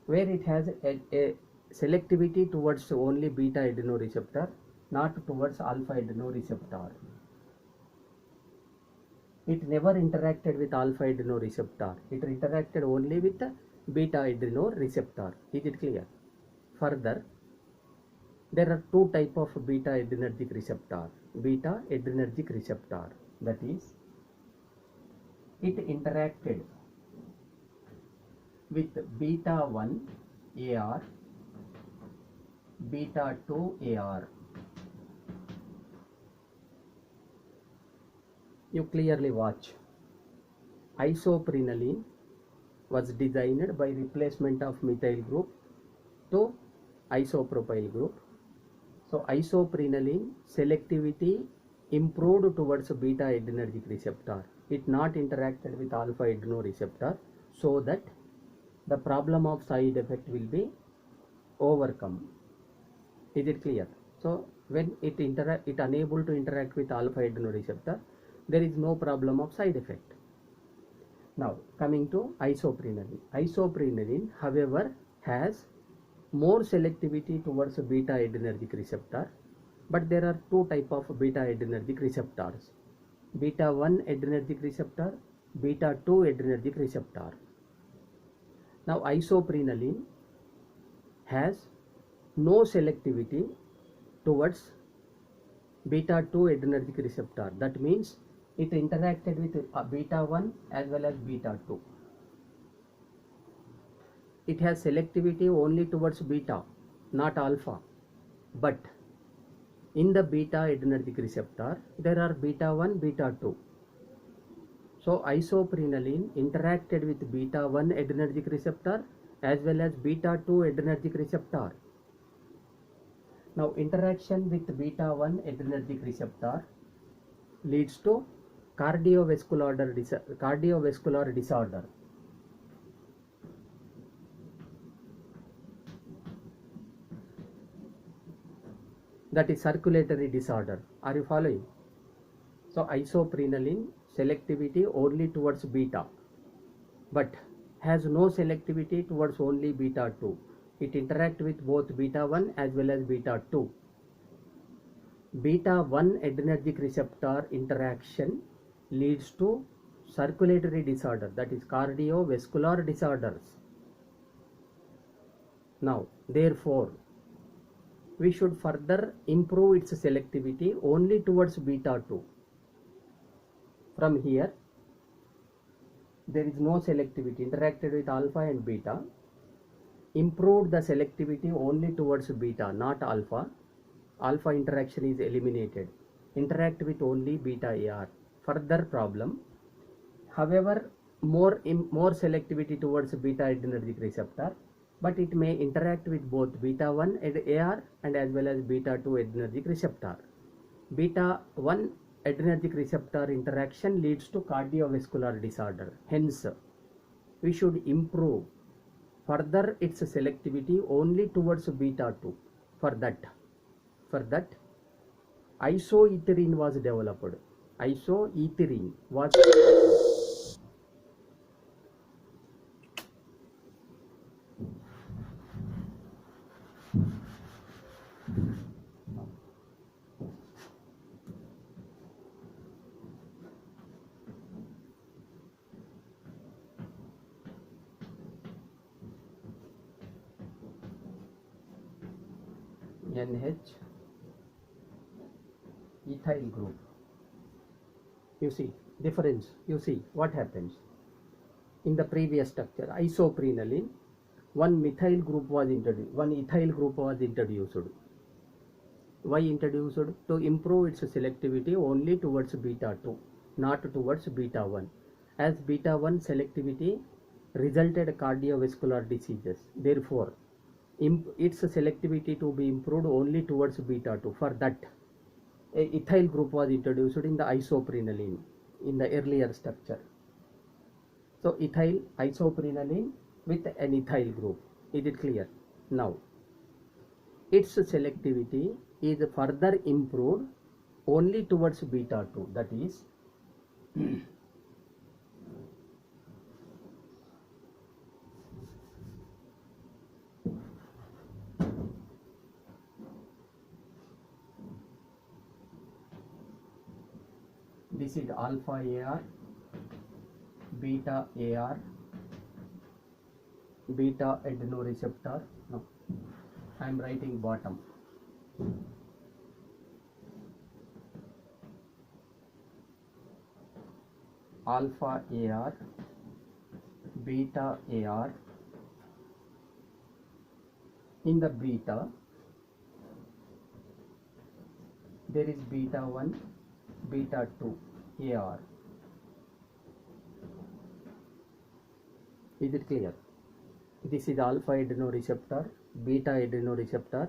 where it has a selectivity towards only beta adrenoreceptor, not towards alpha adrenoreceptor. It never interacted with alpha adrenoreceptor. It interacted only with the beta adrenoreceptor. Is it clear? Further, there are two types of beta adrenergic receptor. Beta adrenergic receptor, that is, it interacted with beta 1 AR, beta 2 AR. You clearly watch. Isoprenaline was designed by replacement of methyl group to isopropyl group. So isoprenaline selectivity improved towards beta adrenergic receptor. It not interacted with alpha adrenoreceptor, so that the problem of side effect will be overcome. Is it clear? So when it unable to interact with alpha adrenoreceptor, there is no problem of side effect. Now coming to isoprenaline. Isoprenaline, however, has more selectivity towards beta adrenergic receptor, but there are two types of beta adrenergic receptors: beta 1 adrenergic receptor, beta 2 adrenergic receptor. Now isoprenaline has no selectivity towards beta 2 adrenergic receptor. That means it interacted with beta 1 as well as beta 2. It has selectivity only towards beta, not alpha. But in the beta adrenergic receptor, there are beta 1, beta 2. So isoprenaline interacted with beta 1 adrenergic receptor as well as beta 2 adrenergic receptor. Now interaction with beta 1 adrenergic receptor leads to cardiovascular disorder. That is circulatory disorder. Are you following? So isoprenaline selectivity only towards beta, but has no selectivity towards only beta 2. It interacts with both beta 1 as well as beta 2. Beta 1 adrenergic receptor interaction leads to circulatory disorder, that is cardiovascular disorders. Now, therefore, we should further improve its selectivity only towards beta 2. From here, there is no selectivity, interacted with alpha and beta. Improved the selectivity only towards beta, not alpha. Alpha interaction is eliminated. Interact with only beta AR. Further problem. However, more selectivity towards beta adrenergic receptor, but it may interact with both beta 1 AR and as well as beta 2 adrenergic receptor. Beta 1 adrenergic receptor interaction leads to cardiovascular disorder. Hence, we should improve further its selectivity only towards beta 2. For that, isoethérine was developed. Isoethérine was NH ethyl group. You see difference. You see what happens in the previous structure. Isoprenaline one methyl group was introduced, one ethyl group was introduced. Why introduced? To improve its selectivity only towards beta 2, not towards beta 1, as beta 1 selectivity resulted cardiovascular diseases. Therefore, its selectivity to be improved only towards beta 2. For that, a ethyl group was introduced in the isoprenaline in the earlier structure. So ethyl isoprenaline with an ethyl group. Is it clear? Now, its selectivity is further improved only towards beta 2, that is this is alpha AR, beta AR, beta adenoreceptor. No, I am writing bottom. Alpha AR, beta AR. In the beta, there is beta 1, beta 2 AR. Is it clear? This is alpha adenoreceptor, beta adenoreceptor.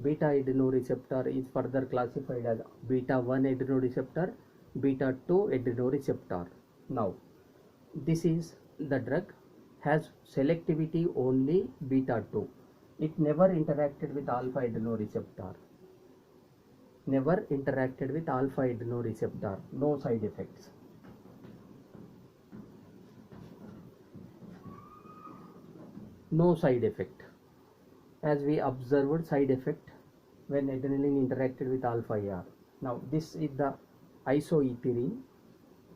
Beta adenoreceptor is further classified as beta 1 adenoreceptor, beta 2 adenoreceptor. Now, this is the drug has selectivity only beta 2. It never interacted with alpha adenoreceptor. Never interacted with alpha adenoreceptor. No side effects. No side effect. As we observed side effect when adrenaline interacted with alpha AR. Now this is the isoethyrene.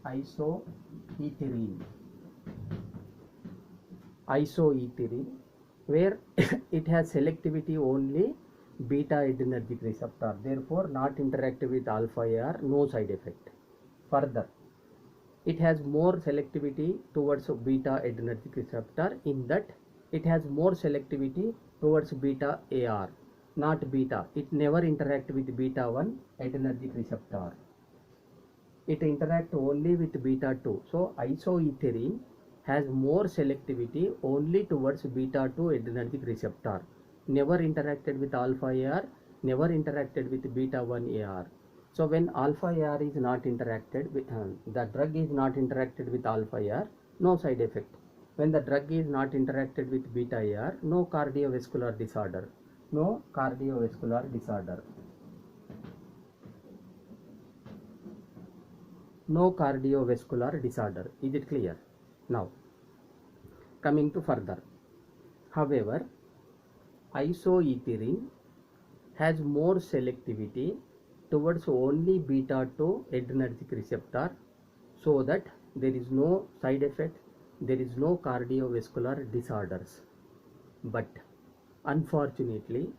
Isoethyrene, where it has selectivity only beta adrenergic receptor, therefore not interactive with alpha AR, no side effect. Further, it has more selectivity towards beta adrenergic receptor, in that it has more selectivity towards beta AR, not beta. It never interact with beta 1 adrenergic receptor. It interact only with beta 2. So isoethyrene has more selectivity only towards beta 2 adrenergic receptor. Never interacted with alpha AR, never interacted with beta 1 AR. So when alpha AR is not interacted with, the drug is not interacted with alpha AR, no side effect. When the drug is not interacted with beta AR, no cardiovascular disorder. No cardiovascular disorder. No cardiovascular disorder. Is it clear? Now, coming to further. However, isoethyrene has more selectivity towards only beta 2 adrenergic receptor, so that there is no side effect, there is no cardiovascular disorders. But unfortunately,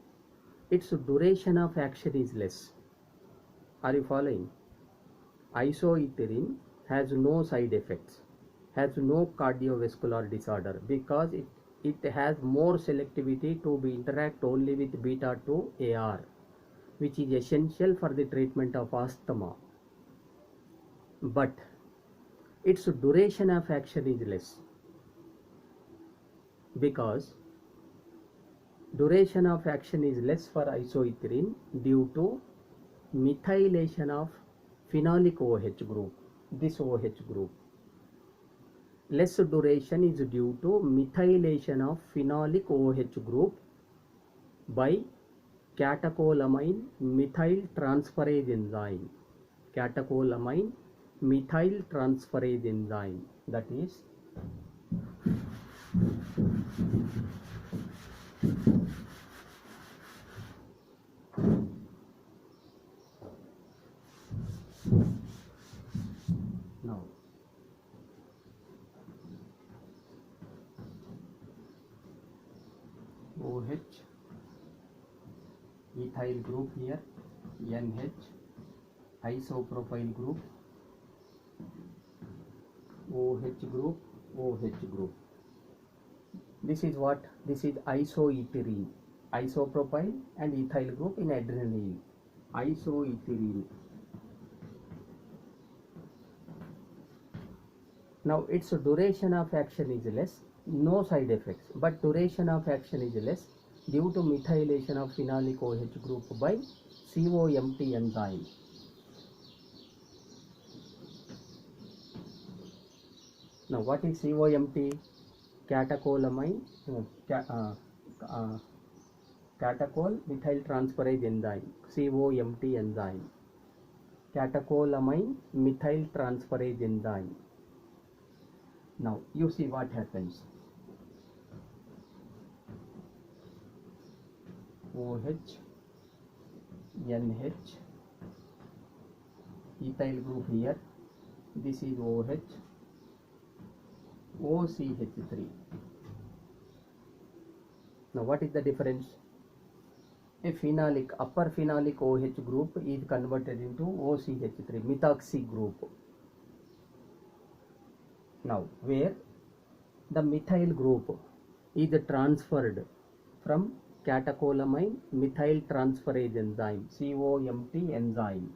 its duration of action is less. Are you following? Isoethyrene has no side effects, has no cardiovascular disorder, because it has more selectivity to be interact only with beta 2 AR, which is essential for the treatment of asthma. But its duration of action is less, because duration of action is less for isoethyrene due to methylation of phenolic OH group. This OH group, less duration is due to methylation of phenolic OH group by catecholamine methyl transferase enzyme. Catecholamine methyl transferase enzyme, that is now OH ethyl group here, NH isopropyl group, OH group, OH group. This is what? This is isoethyrene, isopropyl and ethyl group in adrenaline. Isoethyrene. Now its duration of action is less, no side effects, but duration of action is less due to methylation of phenolic OH group by COMT enzyme. Now what is COMT? Catecholamine, catechol methyl transferase enzyme, COMT enzyme. Catecholamine methyl transferase enzyme. Now you see what happens. OH, NH, ethyl group here. This is OH, OCH3. Now what is the difference? A phenolic, upper phenolic OH group is converted into OCH3, methoxy group. Now where the methyl group is transferred from catecholamine methyl transferase enzyme, COMT enzyme.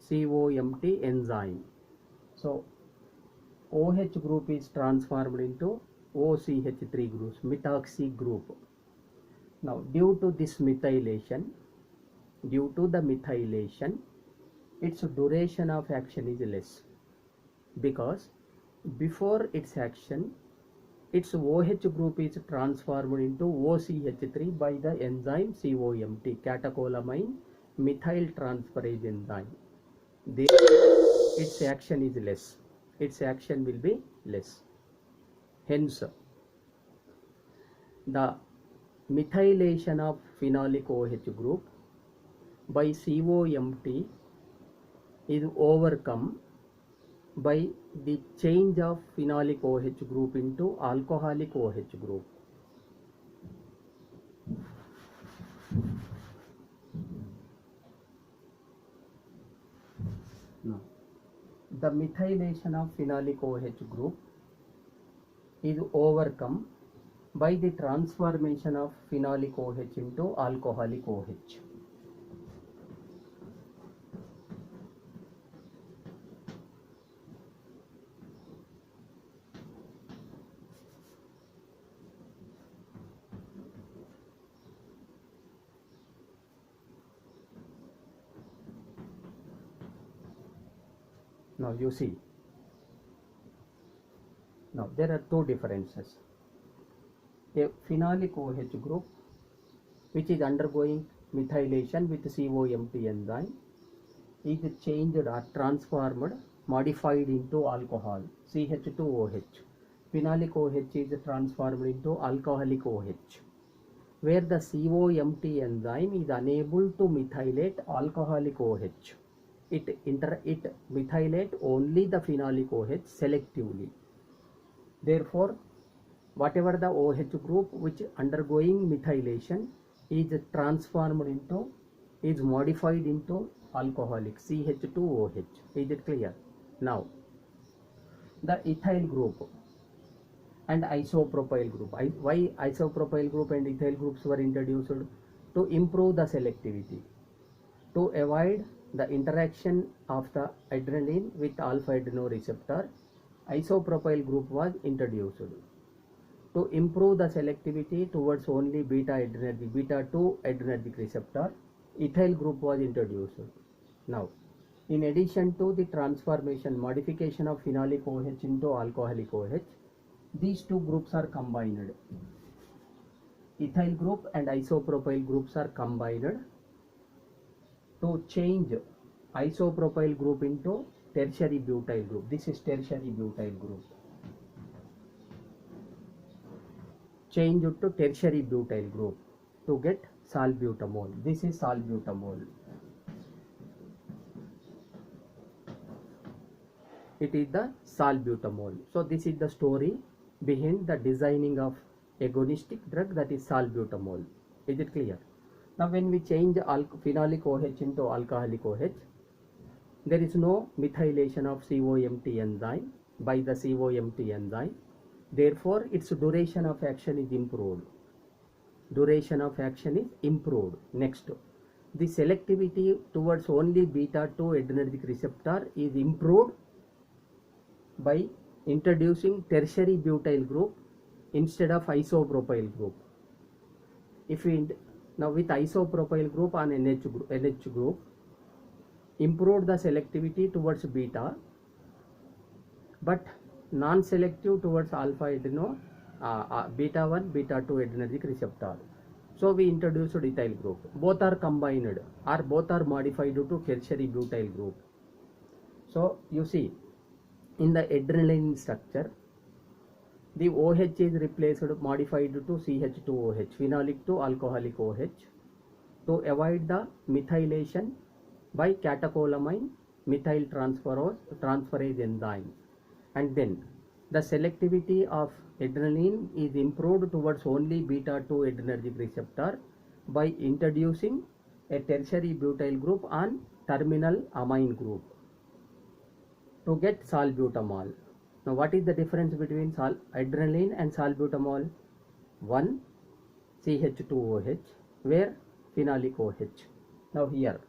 COMT enzyme. So OH group is transformed into OCH3 groups, methoxy group. Now due to the methylation, its duration of action is less, because before its action, its OH group is transformed into OCH3 by the enzyme COMT, catecholamine methyl transferase enzyme. There its action is less. Its action will be less. Hence, the methylation of phenolic OH group by COMT is overcome by the change of phenolic OH group into alcoholic OH group. Now, the methylation of phenolic OH group is overcome by the transformation of phenolic OH into alcoholic OH. Now you see, now there are two differences. A phenolic OH group which is undergoing methylation with COMT enzyme is changed or transformed, modified into alcohol, CH2OH. Phenolic OH is transformed into alcoholic OH, where the COMT enzyme is unable to methylate alcoholic OH. It methylate only the phenolic OH selectively. Therefore, whatever the OH group which undergoing methylation is transformed into, is modified into alcoholic CH2OH. Is it clear? Now, the ethyl group and isopropyl group. Why isopropyl group and ethyl groups were introduced? To improve the selectivity, to avoid the interaction of the adrenaline with alpha adrenoreceptor. Isopropyl group was introduced. To improve the selectivity towards only beta 2 adrenergic receptor, ethyl group was introduced. Now, in addition to the transformation, modification of phenolic OH into alcoholic OH, these two groups are combined. Ethyl group and isopropyl groups are combined to change isopropyl group into tertiary butyl group. This is tertiary butyl group. Change it to tertiary butyl group to get salbutamol. This is salbutamol. It is the salbutamol. So this is the story behind the designing of agonistic drug, that is salbutamol. Is it clear? Now when we change phenolic OH into alcoholic OH, there is no methylation of COMT enzyme. by the COMT enzyme. Therefore, its duration of action is improved. Duration of action is improved. Next, the selectivity towards only beta 2 adrenergic receptor is improved by introducing tertiary butyl group instead of isopropyl group. If we now with isopropyl group on NH group, improved the selectivity towards beta, but non-selective towards alpha adeno, beta 1, beta 2 adrenergic receptor. So we introduced ethyl group. Both are combined or both are modified to tertiary butyl group. So you see, in the adrenaline structure, the OH is replaced, modified to CH2OH, phenolic to alcoholic OH, to avoid the methylation by catecholamine methyl transferase enzyme. And then the selectivity of adrenaline is improved towards only beta 2 adrenergic receptor by introducing a tertiary butyl group on terminal amine group to get salbutamol. Now what is the difference between adrenaline and salbutamol? One CH2OH, where phenolic OH. Now here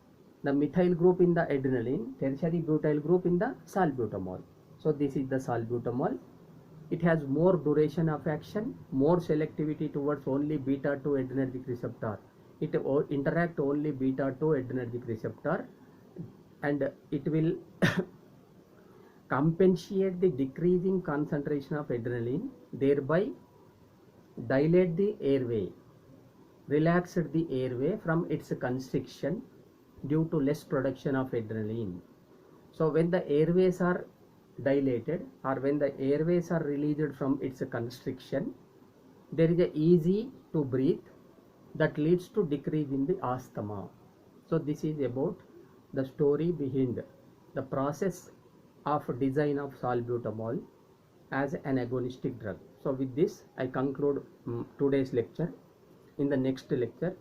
the methyl group in the adrenaline, tertiary butyl group in the salbutamol. So this is the salbutamol. It has more duration of action, more selectivity towards only beta 2 adrenergic receptor. It interact only beta 2 adrenergic receptor, and it will compensate the decreasing concentration of adrenaline, thereby dilate the airway, relax the airway from its constriction due to less production of adrenaline. So when the airways are dilated, or when the airways are released from its constriction, there is a easy to breathe that leads to decrease in the asthma. So this is about the story behind the process of design of salbutamol as an agonistic drug. So with this I conclude today's lecture. In the next lecture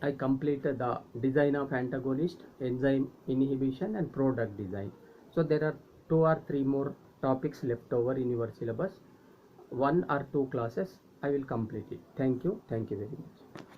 I complete the design of antagonist, enzyme inhibition and product design. So there are 2 or 3 more topics left over in your syllabus. 1 or 2 classes I will complete it. Thank you very much.